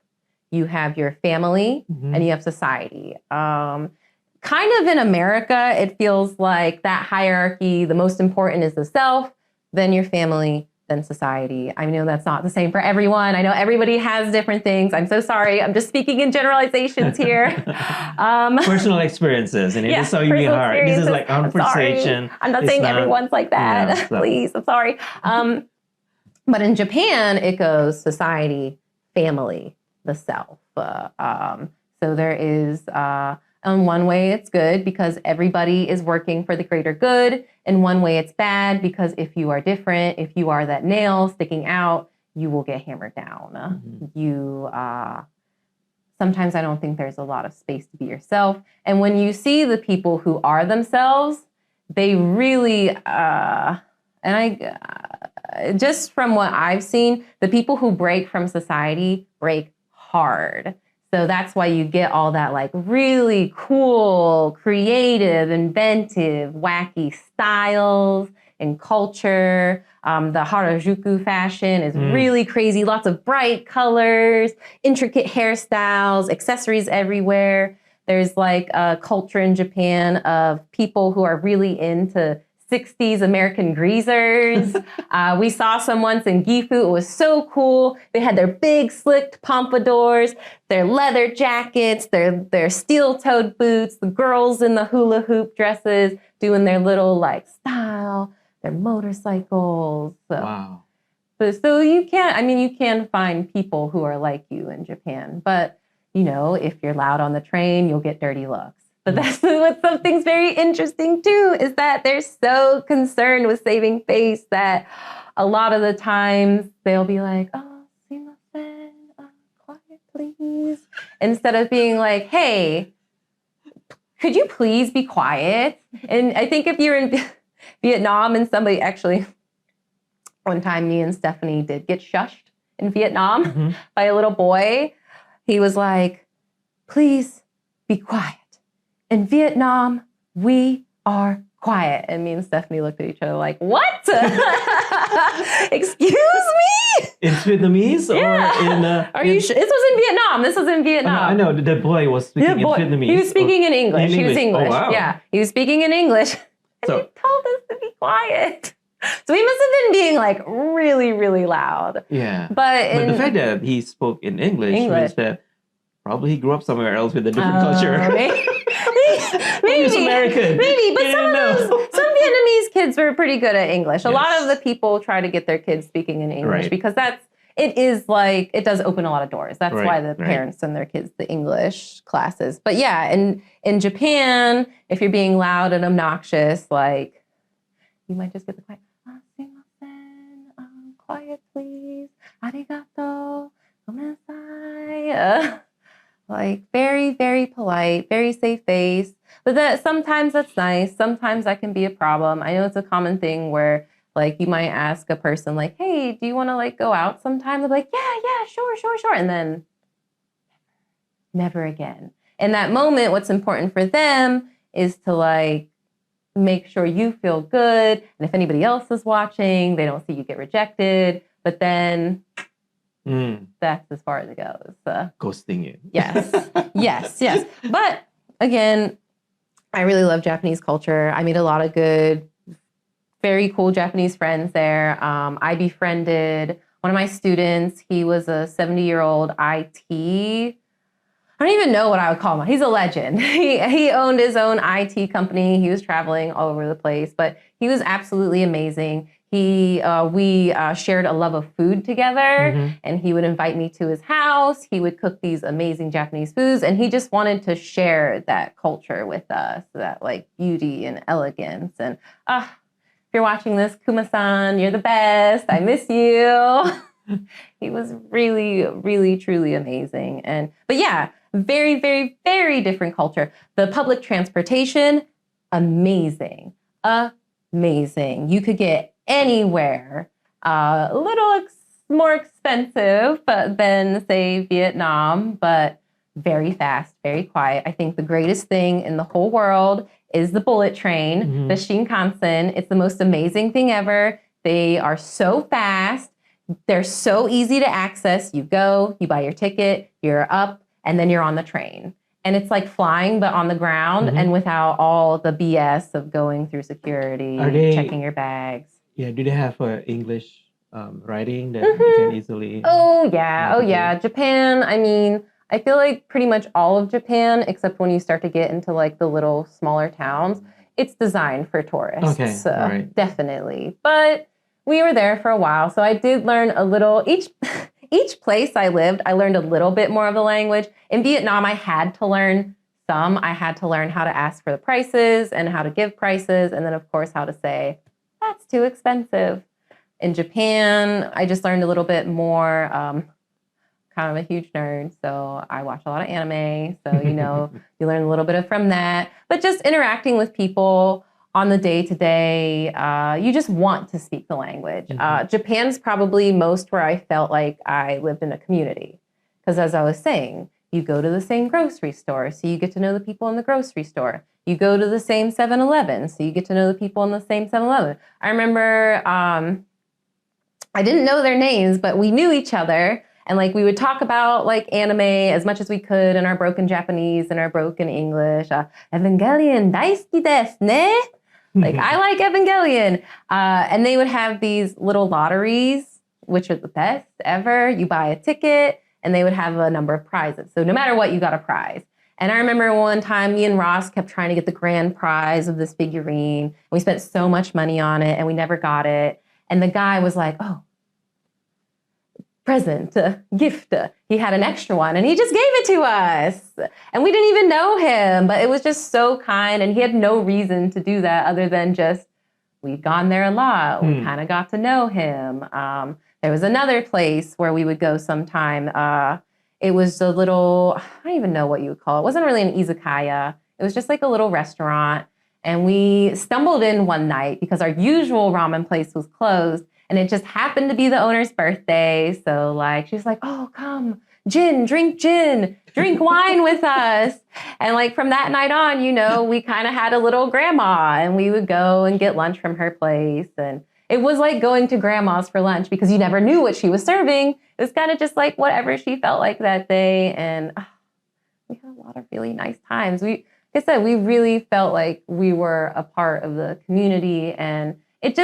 you have your family, and you have society. Kind of in America, it feels like that hierarchy, the most important is the self, then your family, then society. I know that's not the same for everyone. I know everybody has different things. I'm so sorry. I'm just speaking in generalizations here. Personal experiences. And it is so hard. This is like conversation. I'm not saying everyone's like that. Please, I'm sorry. But in Japan, it goes society, family, the self. So there is... in one way, it's good because everybody is working for the greater good. In one way, it's bad because if you are different, if you are that nail sticking out, you will get hammered down. Sometimes I don't think there's a lot of space to be yourself. And when you see the people who are themselves, they really, just from what I've seen, the people who break from society break hard. So that's why you get all that like really cool, creative, inventive, wacky styles and culture. The Harajuku fashion is really crazy. Lots of bright colors, intricate hairstyles, accessories everywhere. There's like a culture in Japan of people who are really into 60s American greasers. We saw some once in Gifu. It was so cool. They had their big slicked pompadours, their leather jackets, their steel-toed boots, the girls in the hula hoop dresses doing their little like style, their motorcycles. Wow. So you can find people who are like you in Japan. But, if you're loud on the train, you'll get dirty looks. But that's what something's very interesting too, is that they're so concerned with saving face that a lot of the times they'll be like, oh, sumimasen, quiet please. Instead of being like, hey, could you please be quiet? And I think if you're in Vietnam and somebody actually, one time me and Stephanie did get shushed in Vietnam by a little boy. He was like, please be quiet. In Vietnam, we are quiet. And me and Stephanie looked at each other like, what? Excuse me? In Vietnamese or in... Are you sure? This was in Vietnam. This was in Vietnam. I know. The boy was speaking in Vietnamese. He was speaking in English. He was English. Oh, wow. Yeah, he was speaking in English. And he told us to be quiet. So he must have been being like really, really loud. Yeah. But the fact that he spoke in English means that probably he grew up somewhere else with a different culture. Maybe. He's American. Maybe. But some Vietnamese kids kids were pretty good at English. A lot of the people try to get their kids speaking in English because it does open a lot of doors. That's why the parents send their kids to English classes. But yeah, in Japan, if you're being loud and obnoxious, like you might just get the quiet. Quiet, please. Arigato. Gomennasai. Like very, very polite, very safe face. But sometimes that's nice. Sometimes that can be a problem. I know it's a common thing where like you might ask a person like, hey, do you want to like go out sometime? They're like, yeah, sure. And then never again. In that moment, what's important for them is to like make sure you feel good. And if anybody else is watching, they don't see you get rejected. But then that's as far as it goes. Ghosting you. Yes. But again, I really love Japanese culture. I made a lot of good, very cool Japanese friends there. I befriended one of my students. He was a 70-year-old IT. I don't even know what I would call him. He's a legend. He owned his own IT company. He was traveling all over the place, but he was absolutely amazing. We shared a love of food together, and he would invite me to his house. He would cook these amazing Japanese foods, and he just wanted to share that culture with us, that like beauty and elegance. And if you're watching this, Kuma-san, you're the best. I miss you. He was really, really, truly amazing. But yeah, very, very, very different culture. The public transportation, amazing. You could get anywhere. A little more expensive than, say, Vietnam, but very fast, very quiet. I think the greatest thing in the whole world is the bullet train, the Shinkansen. It's the most amazing thing ever. They are so fast. They're so easy to access. You go, you buy your ticket, you're up, and then you're on the train. And it's like flying, but on the ground and without all the BS of going through security, checking your bags. Yeah, do they have English writing that you can easily... Oh, yeah. Japan, I mean, I feel like pretty much all of Japan, except when you start to get into like the little smaller towns, it's designed for tourists. Okay, so definitely. But we were there for a while, so I did learn a little. Each place I lived, I learned a little bit more of the language. In Vietnam, I had to learn some. I had to learn how to ask for the prices and how to give prices, and then of course how to say, that's too expensive. In Japan, I just learned a little bit more. Kind of a huge nerd, so I watch a lot of anime. So, you learn a little bit from that. But just interacting with people on the day-to-day, you just want to speak the language. Japan's probably most where I felt like I lived in a community. Because as I was saying, you go to the same grocery store, so you get to know the people in the grocery store. You go to the same 7-Eleven, so you get to know the people in the same 7-Eleven. I remember I didn't know their names, but we knew each other. And like we would talk about like anime as much as we could in our broken Japanese and our broken English. Evangelion daisuki desu ne? Like, I like Evangelion. And they would have these little lotteries, which are the best ever. You buy a ticket and they would have a number of prizes. So no matter what, you got a prize. And I remember one time me and Ross kept trying to get the grand prize of this figurine. And we spent so much money on it and we never got it. And the guy was like, oh, present, gift. He had an extra one and he just gave it to us. And we didn't even know him, but it was just so kind. And he had no reason to do that other than just, we'd gone there a lot. We kind of got to know him. There was another place where we would go sometime. It was a little, I don't even know what you would call it. It wasn't really an izakaya. It was just like a little restaurant. And we stumbled in one night because our usual ramen place was closed. And it just happened to be the owner's birthday. So like, she was like, oh, come, drink wine with us. And like from that night on, we kind of had a little grandma and we would go and get lunch from her place. And it was like going to grandma's for lunch because you never knew what she was serving. It was kind of just like whatever she felt like that day. And we had a lot of really nice times. Like I said, we really felt like we were a part of the community. And it's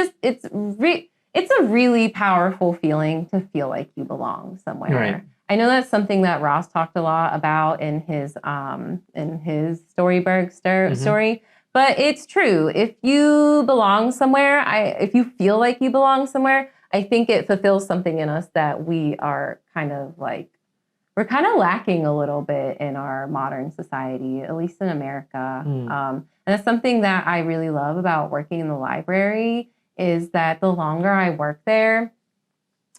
a really powerful feeling to feel like you belong somewhere. Right. I know that's something that Ross talked a lot about in his Storyburgh story. But it's true. If you belong somewhere, if you feel like you belong somewhere, I think it fulfills something in us that we are kind of like, we're kind of lacking a little bit in our modern society, at least in America. And it's something that I really love about working in the library is that the longer I work there,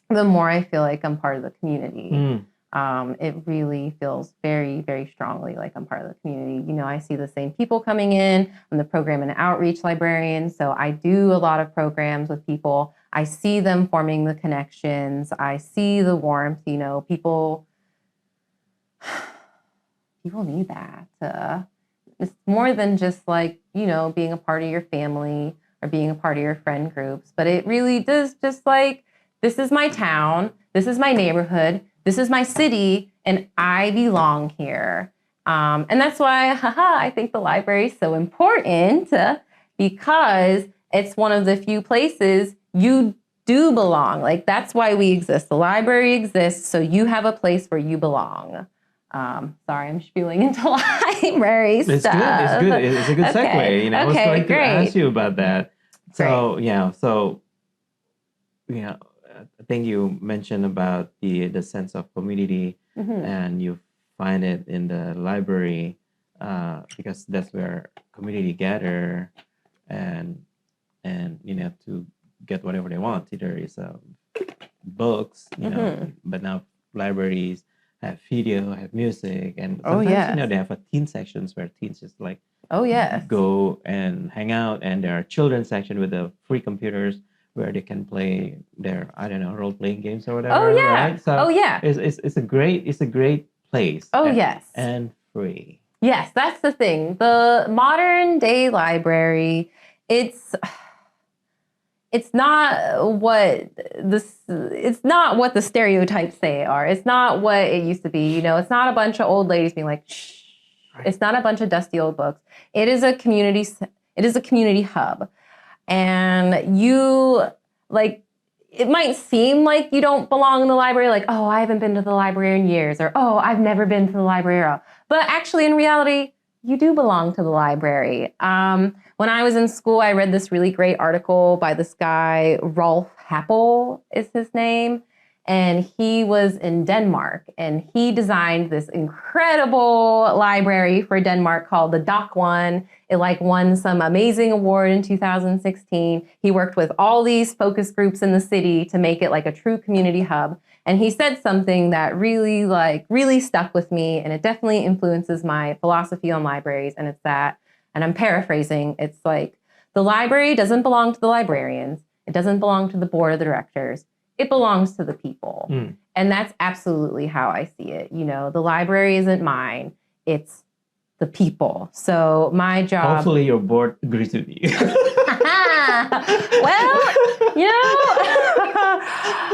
the more I feel like I'm part of the community. It really feels very, very strongly like I'm part of the community. You know, I see the same people coming in. I'm the program and outreach librarian, so I do a lot of programs with people. I see them forming the connections. I see the warmth. You know, people need that. It's more than just like, you know, being a part of your family or being a part of your friend groups, but it really does just like, this is my town, this is my neighborhood, this is my city, and I belong here. And that's why, I think the library is so important because it's one of the few places you do belong. Like, that's why we exist. The library exists so you have a place where you belong. Sorry, I'm spewing into library stuff. It's good. It's a good segue. You know, I was going to ask you about that. So, I think you mentioned about the sense of community, and you find it in the library because that's where community gather and you know, to get whatever they want. Either it's books, you know, but now libraries have video, have music, and sometimes you know, they have a teen sections where teens just like go and hang out, and there are children's section with the free computers where they can play their, I don't know, role playing games or whatever. Right? So it's a great place. And free. Yes, that's the thing. The modern day library, it's not what the stereotypes say are. It's not what it used to be. You know, it's not a bunch of old ladies being like, shh. Right. It's not a bunch of dusty old books. It is a community hub. And you, like, it might seem like you don't belong in the library, like, oh, I haven't been to the library in years, or, oh, I've never been to the library at all. But actually, in reality, you do belong to the library. When I was in school, I read this really great article by this guy, Rolf Happel is his name. And he was in Denmark, and he designed this incredible library for Denmark called the Dock One. It like won some amazing award in 2016. He worked with all these focus groups in the city to make it like a true community hub. And he said something that really stuck with me, and it definitely influences my philosophy on libraries. And it's that, and I'm paraphrasing, it's like, the library doesn't belong to the librarians. It doesn't belong to the board of directors. It belongs to the people. And that's absolutely how I see it. You know, the library isn't mine. It's the people. So my job... Hopefully your board agrees with you. Well, you know,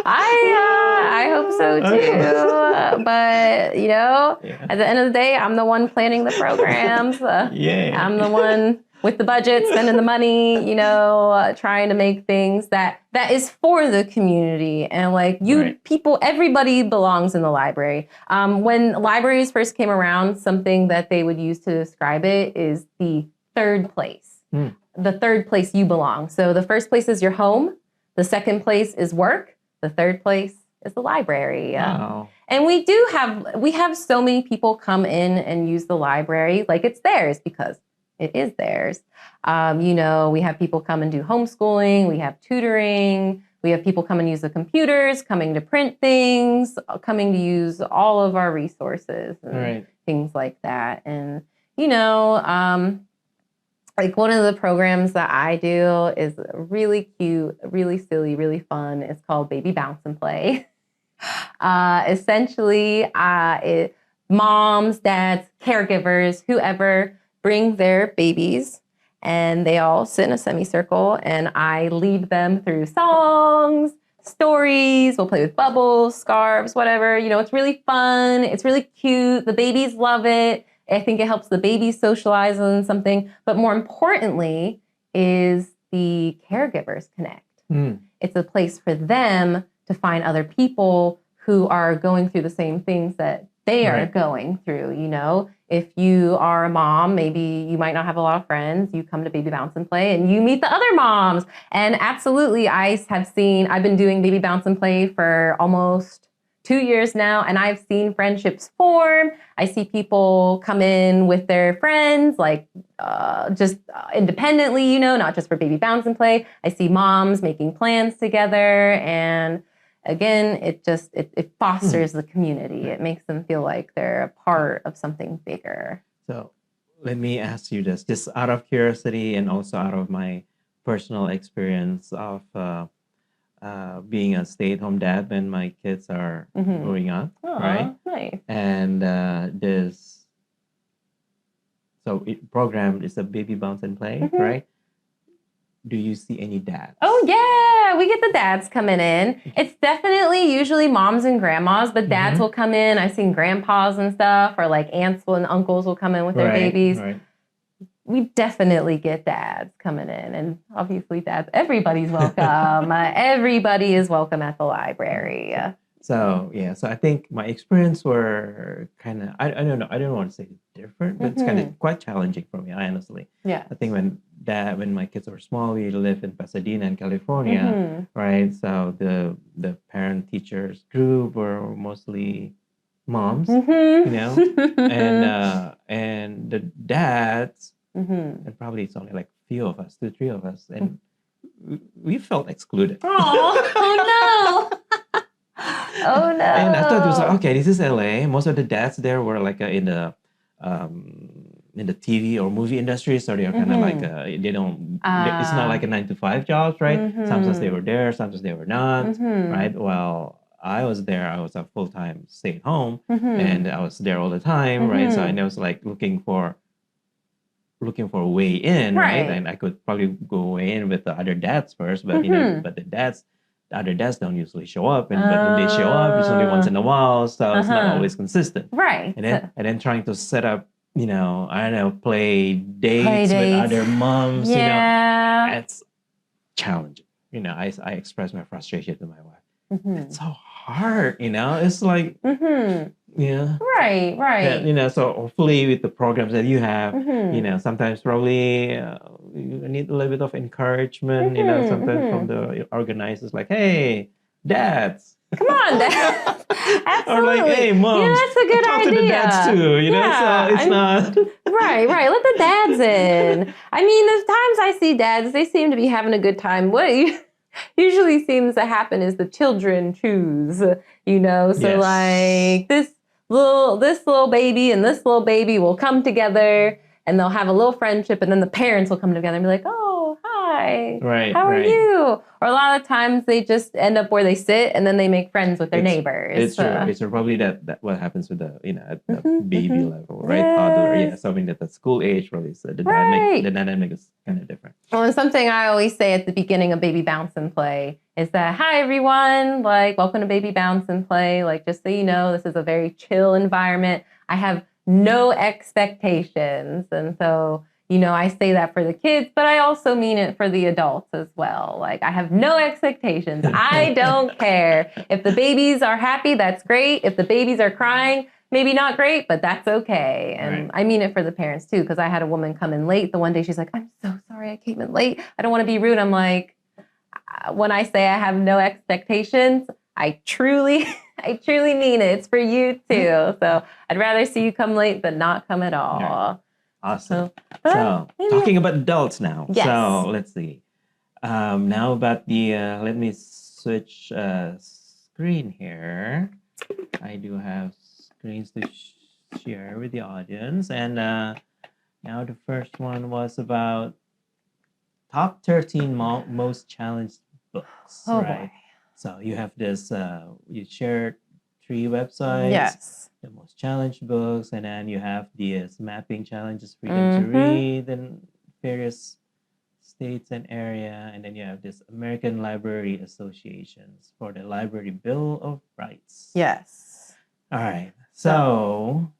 I hope so too. But, you know, at the end of the day, I'm the one planning the programs. I'm the one with the budget, spending the money, you know, trying to make things that is for the community. And like people, everybody belongs in the library. When libraries first came around, something that they would use to describe it is the third place. The third place you belong. So the first place is your home. The second place is work. The third place is the library. Wow. And we have so many people come in and use the library like it's theirs because it is theirs. You know, we have people come and do homeschooling. We have tutoring. We have people come and use the computers, coming to print things, coming to use all of our resources and things like that. And, you know, like one of the programs that I do is really cute, really silly, really fun. It's called Baby Bounce and Play. Essentially, moms, dads, caregivers, whoever, bring their babies and they all sit in a semicircle and I lead them through songs, stories. We'll play with bubbles, scarves, whatever. You know, it's really fun. It's really cute. The babies love it. I think it helps the babies socialize on something. But more importantly is the caregivers connect. It's a place for them to find other people who are going through the same things that they are going through, you know. if you are a mom, maybe you might not have a lot of friends. You come to Baby Bounce and Play and you meet the other moms. And absolutely, I've been doing Baby Bounce and Play for almost 2 years now, and I've seen friendships form. I see people come in with their friends, like just independently, you know, not just for Baby Bounce and Play. I see moms making plans together, and again, it fosters the community. It makes them feel like they're a part of something bigger. So let me ask you this, just out of curiosity and also out of my personal experience of being a stay-at-home dad when my kids are growing up, right? Nice. And program is a Baby Bounce and Play, right? Do you see any dads? Oh yeah, we get the dads coming in. It's definitely usually moms and grandmas, but dads will come in. I've seen grandpas and stuff, or like aunts and uncles will come in with their babies. Right. We definitely get dads coming in, and obviously dads, everybody's welcome. Everybody is welcome at the library. So I think my experience were kind of, I don't know, I don't want to say different, but it's kind of quite challenging for me, honestly. Yeah. I think when my kids were small, we lived in Pasadena in California, right? So the parent teachers group were mostly moms, you know, and the dads, and probably it's only like few of us, 2-3 of us, and we felt excluded. Oh no. Oh no! And I thought it was like, okay, this is LA. Most of the dads there were like in the TV or movie industry, so they are kind of like they don't. It's not like a 9-to-5 jobs, right? Sometimes they were there, sometimes they were not, right? Well, I was there. I was a full-time stay-at-home, and I was there all the time, right? So I was like looking for a way in, right? And I could probably go way in with the other dads first, but but the other dads don't usually show up, but when they show up, it's only once in a while, so it's not always consistent, right? And then trying to set up, you know, I don't know, play dates with other moms, you know, it's challenging. You know, I express my frustration to my wife. It's so hard, you know. It's like, yeah, right. And, you know, so hopefully with the programs that you have, you know, sometimes probably you need a little bit of encouragement, you know, sometimes from the organizers, like, hey, dads, come on, dads. Absolutely. Or like, hey, moms, yeah, that's a good talk idea. to the dads too, you know, so it's not. Right. Let the dads in. I mean, the times I see dads, they seem to be having a good time. What usually seems to happen is the children choose, you know, so like this little baby and this little baby will come together and they'll have a little friendship, and then the parents will come together and be like, oh, hi, how are you? Or a lot of times they just end up where they sit and then they make friends with their neighbors. It's true. It's probably that what happens with the, you know, at the baby level, right? Toddler, something that the school age probably. So the dynamic is kind of different. Well, and something I always say at the beginning of Baby Bounce and Play is that, hi, everyone, like, welcome to Baby Bounce and Play. Like, just so you know, this is a very chill environment. I have no expectations. And so, you know, I say that for the kids, but I also mean it for the adults as well. Like, I have no expectations. I don't care. If the babies are happy, that's great. If the babies are crying, maybe not great, but that's okay. And I mean it for the parents too, because I had a woman come in late the one day. She's like, I'm so sorry I came in late. I don't want to be rude. I'm like, when I say I have no expectations, I truly mean it. It's for you too. So I'd rather see you come late than not come at all. Yeah. Awesome. So talking about adults now. Yes. So let's see. Now about the, let me switch screen here. I do have screens to share with the audience. And now the first one was about top 13 most challenged books, right? Boy. So you have this, you shared 3 websites. Yes. The most challenged books, and then you have the mapping challenges for them to read in various states and area, and then you have this American Library Associations for the Library Bill of Rights. Yes. All right. So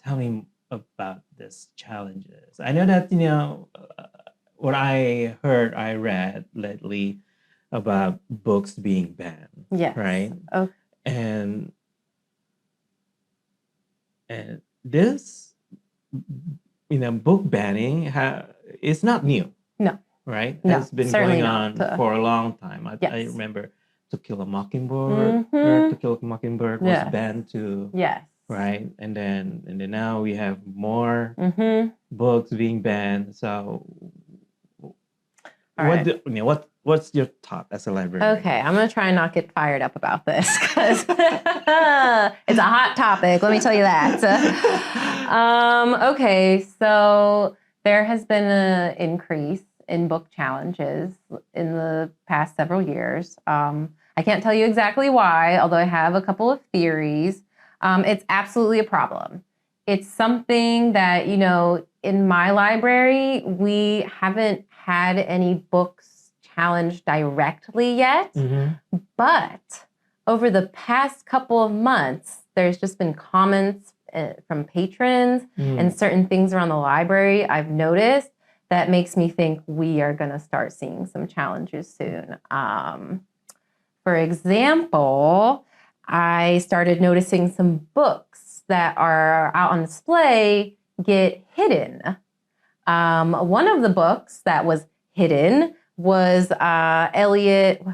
tell me about these challenges. I know that, you know, what I read lately about books being banned. Yes. Right. Okay. And this, book banning it's not new. No. Right? No, It's been certainly going not. on for a long time. I Yes. remember To Kill a Mockingbird. Mhm. To Kill a Mockingbird was Yes. banned too. Yes. Right? And then now we have more Mm-hmm. books being banned. So All right. what's your thought as a librarian? Okay, I'm gonna try and not get fired up about this because it's a hot topic. Let me tell you that. Okay, so there has been an increase in book challenges in the past several years. I can't tell you exactly why, although I have a couple of theories. It's absolutely a problem. It's something that, in my library, we haven't had any books challenged directly yet. Mm-hmm. But over the past couple of months, there's just been comments from patrons and certain things around the library I've noticed that makes me think we are going to start seeing some challenges soon. For example, I started noticing some books that are out on display get hidden. One of the books that was hidden was Elliot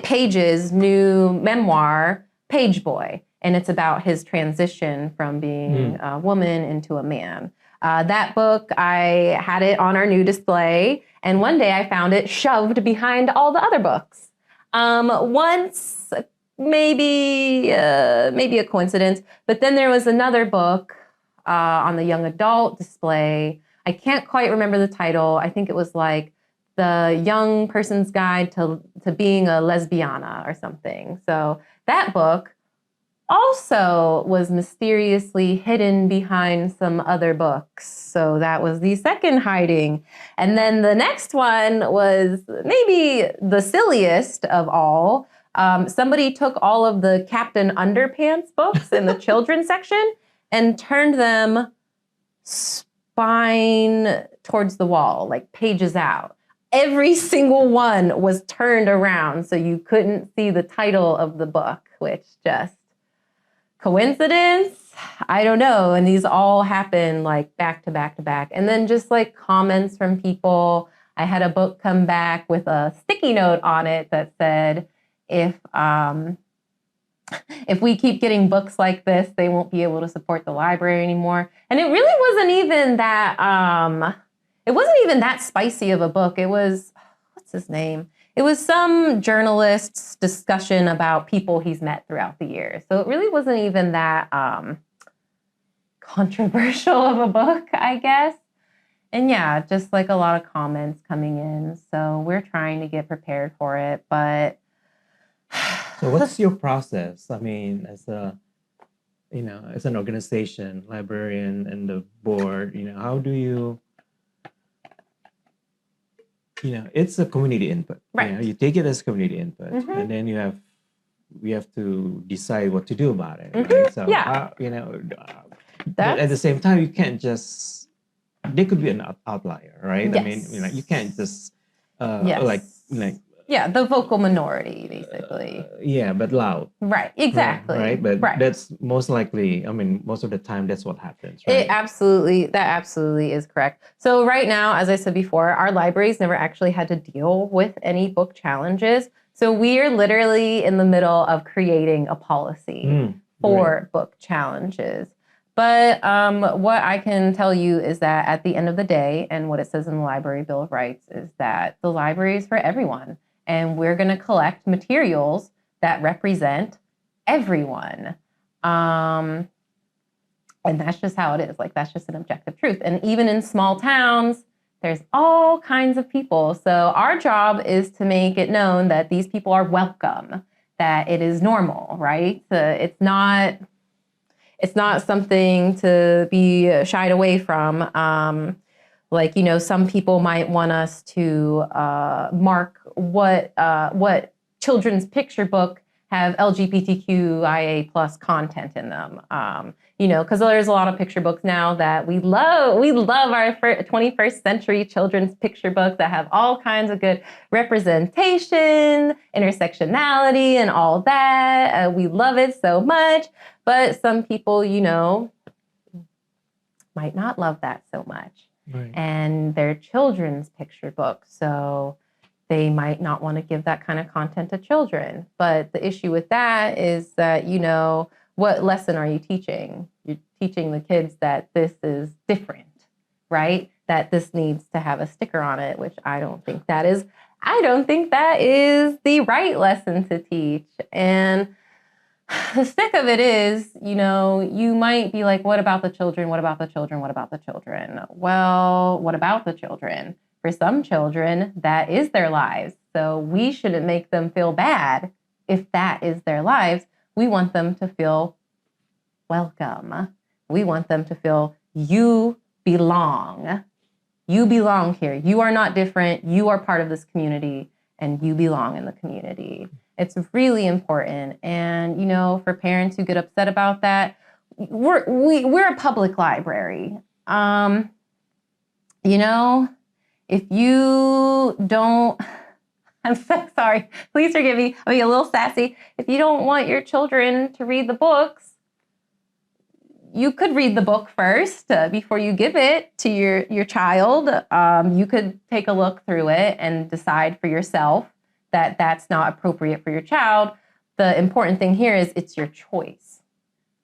Page's new memoir, Page Boy. And it's about his transition from being a woman into a man. That book, I had it on our new display. And one day I found it shoved behind all the other books. Once, maybe a coincidence. But then there was another book on the young adult display. I can't quite remember the title. I think it was like The Young Person's Guide to Being a Lesbiana or something. So that book also was mysteriously hidden behind some other books. So that was the second hiding. And then the next one was maybe the silliest of all. Somebody took all of the Captain Underpants books in the children's section and turned them spine towards the wall, like pages out. Every single one was turned around so you couldn't see the title of the book, which just coincidence? I don't know. And these all happen like back to back to back. And then just like comments from people. I had a book come back with a sticky note on it that said, if we keep getting books like this, they won't be able to support the library anymore. And it really wasn't even that spicy of a book. It was, what's his name? It was some journalist's discussion about people he's met throughout the years. So it really wasn't even that controversial of a book, I guess. And yeah, just like a lot of comments coming in. So we're trying to get prepared for it. But so what's your process? I mean, as an organization, librarian and the board, how do you, it's a community input. Right. You take it as community input, and then we have to decide what to do about it. Right? So, but at the same time, you can't just. There could be an outlier, right? Yes. I mean, you can't just the vocal minority, basically. But loud. Right. Exactly. Right. But that's most likely. I mean, most of the time, that's what happens. Right? That absolutely is correct. So right now, as I said before, our libraries never actually had to deal with any book challenges. So we are literally in the middle of creating a policy for book challenges. But what I can tell you is that at the end of the day, and what it says in the Library Bill of Rights, is that the library is for everyone. And we're going to collect materials that represent everyone. And that's just how it is. Like, that's just an objective truth. And even in small towns, there's all kinds of people. So our job is to make it known that these people are welcome, that it is normal, right? It's not something to be shied away from. Some people might want us to mark what children's picture book have LGBTQIA+ content in them. because there's a lot of picture books now that we love. We love our 21st century children's picture books that have all kinds of good representation, intersectionality, and all that. We love it so much. But some people, might not love that so much. Right. And they're children's picture books. So they might not want to give that kind of content to children. But the issue with that is that, what lesson are you teaching? You're teaching the kids that this is different, right? That this needs to have a sticker on it, which I don't think that is the right lesson to teach. And the stick of it is, you might be like, what about the children? What about the children? What about the children? Well, what about the children? For some children, that is their lives. So we shouldn't make them feel bad if that is their lives. We want them to feel welcome. We want them to feel you belong. You belong here. You are not different. You are part of this community and you belong in the community. It's really important. And, for parents who get upset about that, we're a public library. If you don't, I'm so sorry. Please forgive me. I'll be a little sassy. If you don't want your children to read the books, you could read the book first before you give it to your child. You could take a look through it and decide for yourself that that's not appropriate for your child. The important thing here is it's your choice.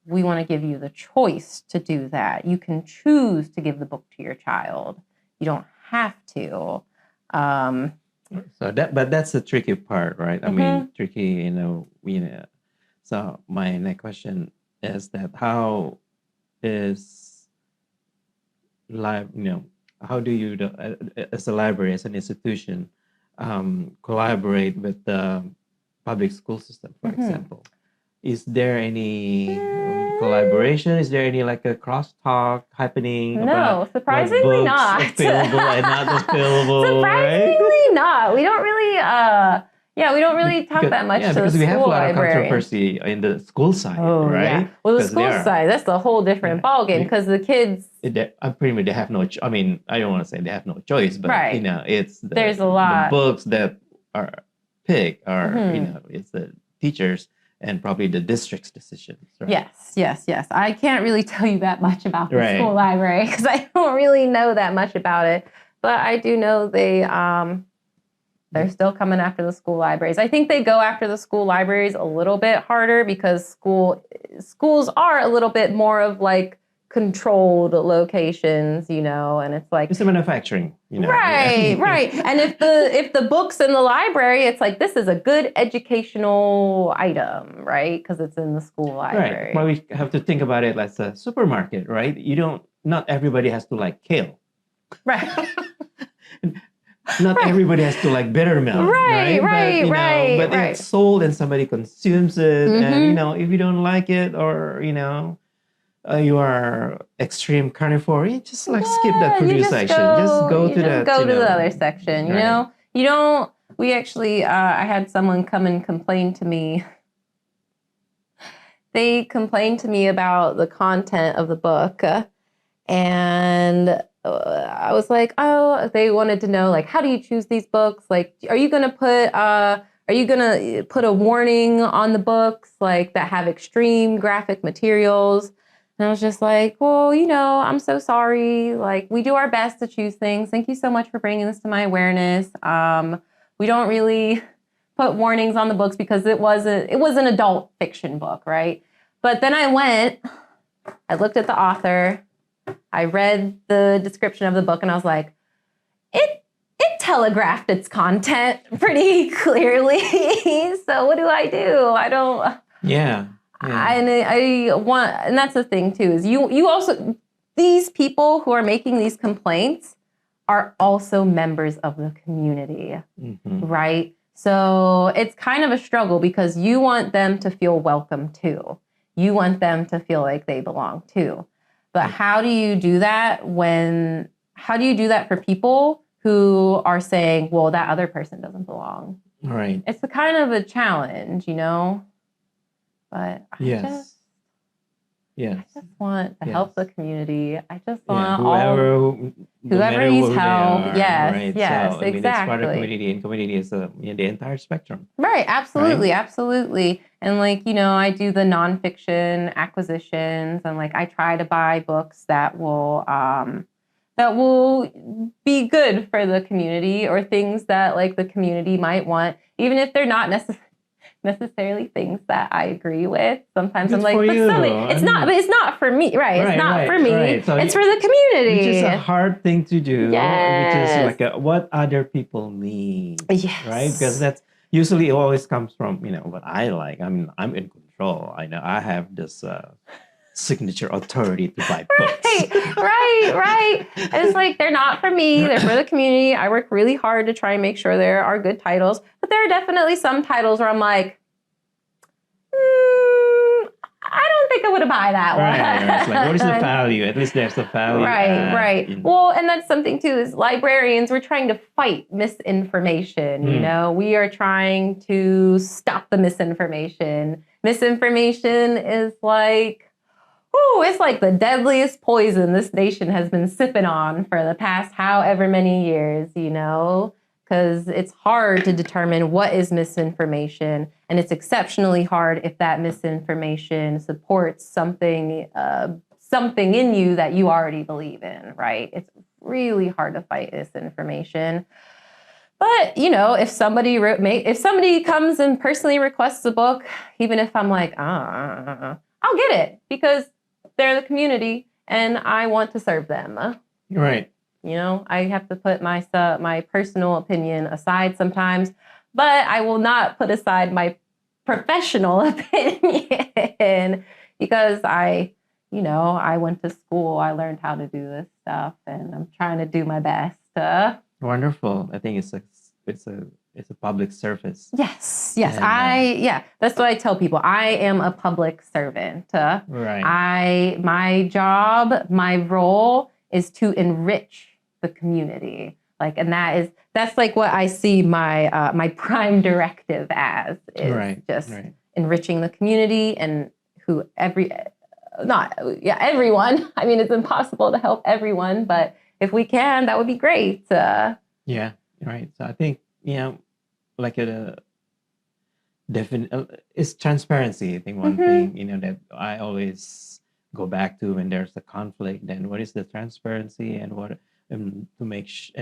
We want to give you the choice to do that. You can choose to give the book to your child. You don't have to. But that's the tricky part, right? I mean, tricky, So my next question is that how is how do you, as a library, as an institution, collaborate with the public school system, for example? Is there any collaboration? Is there any like a crosstalk happening? No, surprisingly not. Available and not available. Surprisingly not. We don't really, we don't really talk that much to the school because we have a lot of librarian. Controversy in the school side, right? Yeah. Well, the school side, that's a whole different ballgame because the kids. Pretty much they have no. I mean, I don't want to say they have no choice, but right. It's there's a lot. The books that are picked are it's the teachers and probably the district's decisions. Right? Yes. I can't really tell you that much about the school library because I don't really know that much about it. But I do know they're still coming after the school libraries. I think they go after the school libraries a little bit harder because schools are a little bit more of like controlled locations, and it's like it's a manufacturing, Right. And if the books in the library, it's like this is a good educational item, right? Because it's in the school library. Right. Well, we have to think about it as a supermarket, right? Not everybody has to like kale. Right. Not everybody has to like buttermilk, right? But it's sold and somebody consumes it, and if you don't like it or you are extreme carnivore, you just like skip that produce section. Just go to the other section. Right. You don't. We actually, I had someone come and complain to me. They complained to me about the content of the book, and I was like, oh, they wanted to know, like, how do you choose these books? Like, are you gonna put a warning on the books, like that have extreme graphic materials? And I was just like, well, I'm so sorry. Like, we do our best to choose things. Thank you so much for bringing this to my awareness. We don't really put warnings on the books because it was an adult fiction book, right? But then I looked at the author, I read the description of the book, and I was like, it telegraphed its content pretty clearly. So what do? I don't. Yeah. And that's the thing too, is you also, these people who are making these complaints are also members of the community, right? So it's kind of a struggle because you want them to feel welcome too. You want them to feel like they belong too. But how do you do that for people who are saying, well, that other person doesn't belong? Right. It's a kind of a challenge, But yes. Yes. I just want to help the community. I just Yeah, want no whoever matter needs who they help. are, Yes, right? yes, So I mean, it's part of exactly. community, and community is the entire spectrum, Right, absolutely, right? absolutely. And like, you know, I do the nonfiction acquisitions and like I try to buy books that will be good for the community or things that like the community might want, even if they're not necessarily things that I agree with. Sometimes I'm Good like, for but you. somebody, I but mean, it's not for me, right? It's right, not for right, me. right. So It's for you, the which is a community. hard thing to do, which is Yes. like what other people need, right? Because Yes. that's usually it always comes from what I like. I'm in control. I know I have this signature authority to buy books. Right. And it's like, they're not for me. They're for the community. I work really hard to try and make sure there are good titles, but there are definitely some titles where I'm like, I don't think I would buy that one. Right. It's like, what is the value? At least there's the value. Right. Well, and that's something too, is librarians, we're trying to fight misinformation. You know, we are trying to stop the misinformation. Misinformation is like, it's like the deadliest poison this nation has been sipping on for the past however many years, you know, because it's hard to determine what is misinformation. And it's exceptionally hard if that misinformation supports something in you that you already believe in, right? It's really hard to fight misinformation. But, you know, if somebody comes and personally requests a book, even if I'm like, I'll get it because they're the community and I want to serve them. Right. You know, I have to put my personal opinion aside sometimes, but I will not put aside my professional opinion because I went to school. I learned how to do this stuff and I'm trying to do my best. Wonderful. I think it's a public service. Yes. And, That's what I tell people. I am a public servant. Right. My job, my role is to enrich the community. Like, and that's like what I see my my prime directive as is enriching the community and everyone. I mean, it's impossible to help everyone, but if we can, that would be great. Yeah. Right. So I think, like it's transparency. I think one thing, that I always go back to when there's a conflict, then what is the transparency and what and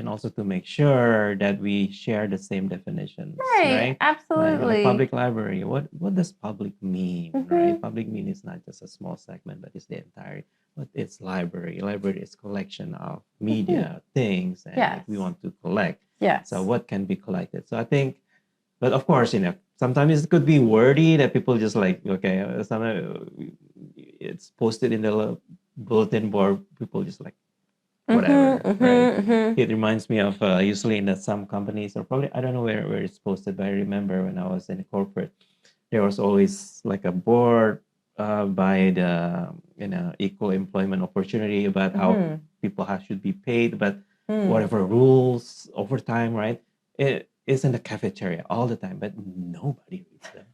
also to make sure that we share the same definitions, right? Absolutely. Like public library, what does public mean, right? Public mean is not just a small segment, but it's the entire. What is library? Library is collection of media, things, and we want to collect. Yes. So what can be collected? So I think, but of course, sometimes it could be wordy that people just like, okay, sometimes it's posted in the bulletin board. People just like, whatever, right? It reminds me of usually in some companies, or probably I don't know where it's posted, but I remember when I was in corporate, there was always like a board by the equal employment opportunity about how people should be paid, but whatever rules overtime, right? It is in the cafeteria all the time, but nobody reads them.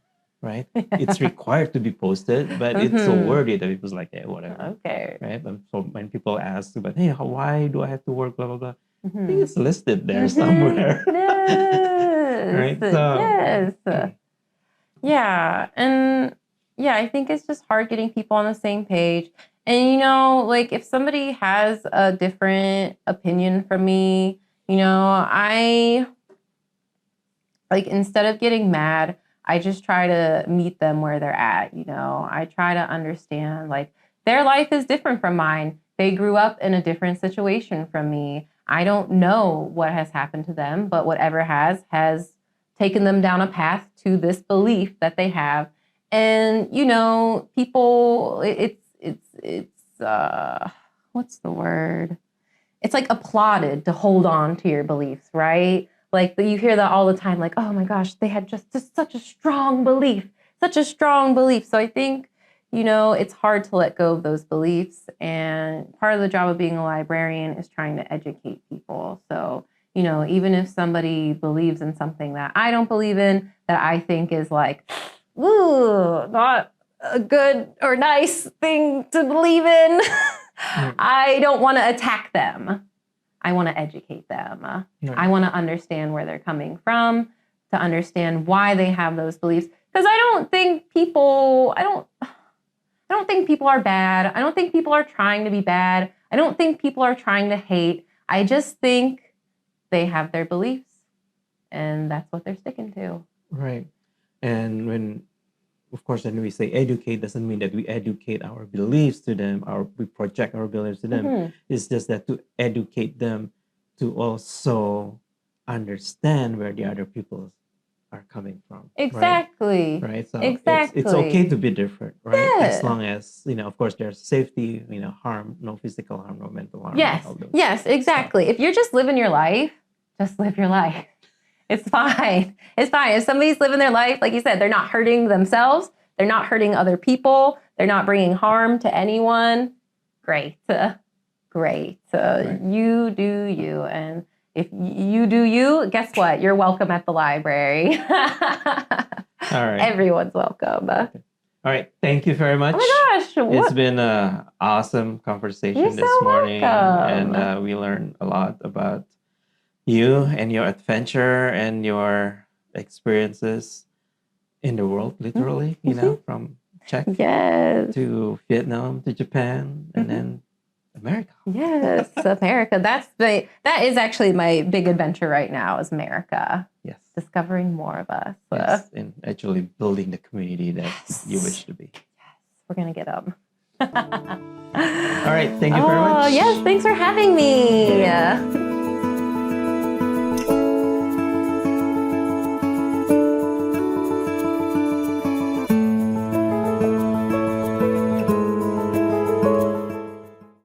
Right? It's required to be posted, but it's so wordy that it was like, yeah, whatever. Okay. Right? But so when people ask, but hey, why do I have to work? Blah blah blah. I think it's listed there somewhere. Yes. Right? So, yes. Yeah. And yeah, I think it's just hard getting people on the same page. And, like if somebody has a different opinion from me, I like instead of getting mad, I just try to meet them where they're at. I try to understand like their life is different from mine. They grew up in a different situation from me. I don't know what has happened to them, but whatever has taken them down a path to this belief that they have. And, people, it's what's the word? It's like applauded to hold on to your beliefs, right? Like you hear that all the time, like, oh my gosh, they had just such a strong belief. So I think, it's hard to let go of those beliefs. And part of the job of being a librarian is trying to educate people. So, even if somebody believes in something that I don't believe in, that I think is like, ooh, not a good or nice thing to believe in. I don't want to attack them. I want to educate them. I want to understand where they're coming from, to understand why they have those beliefs. Because I don't think people are bad. I don't think people are trying to be bad. I don't think people are trying to hate. I just think they have their beliefs, and that's what they're sticking to. Right. And when we say educate, doesn't mean that we educate our beliefs to them, or we project our beliefs to them. It's just that to educate them to also understand where the other people are coming from. Exactly. Right. So exactly. it's okay to be different, right? Yeah. As long as, of course, there's safety, harm, no physical harm, no mental harm. Yes, exactly. If you're just living your life, just live your life. It's fine. It's fine. If somebody's living their life, like you said, they're not hurting themselves. They're not hurting other people. They're not bringing harm to anyone. Great. Right. You do you. And if you do you, guess what? You're welcome at the library. All right. Everyone's welcome. All right. Thank you very much. Oh my gosh. It's been an awesome conversation You're this so morning. welcome. And we learned a lot about you and your adventure and your experiences in the world, literally, from Czech to Vietnam to Japan and then America. Yes, America. That is actually my big adventure right now, is America. Yes. Discovering more of us. Yes, and actually building the community that you wish to be. Yes, we're going to get them. All right. Thank you very much. Yes, thanks for having me.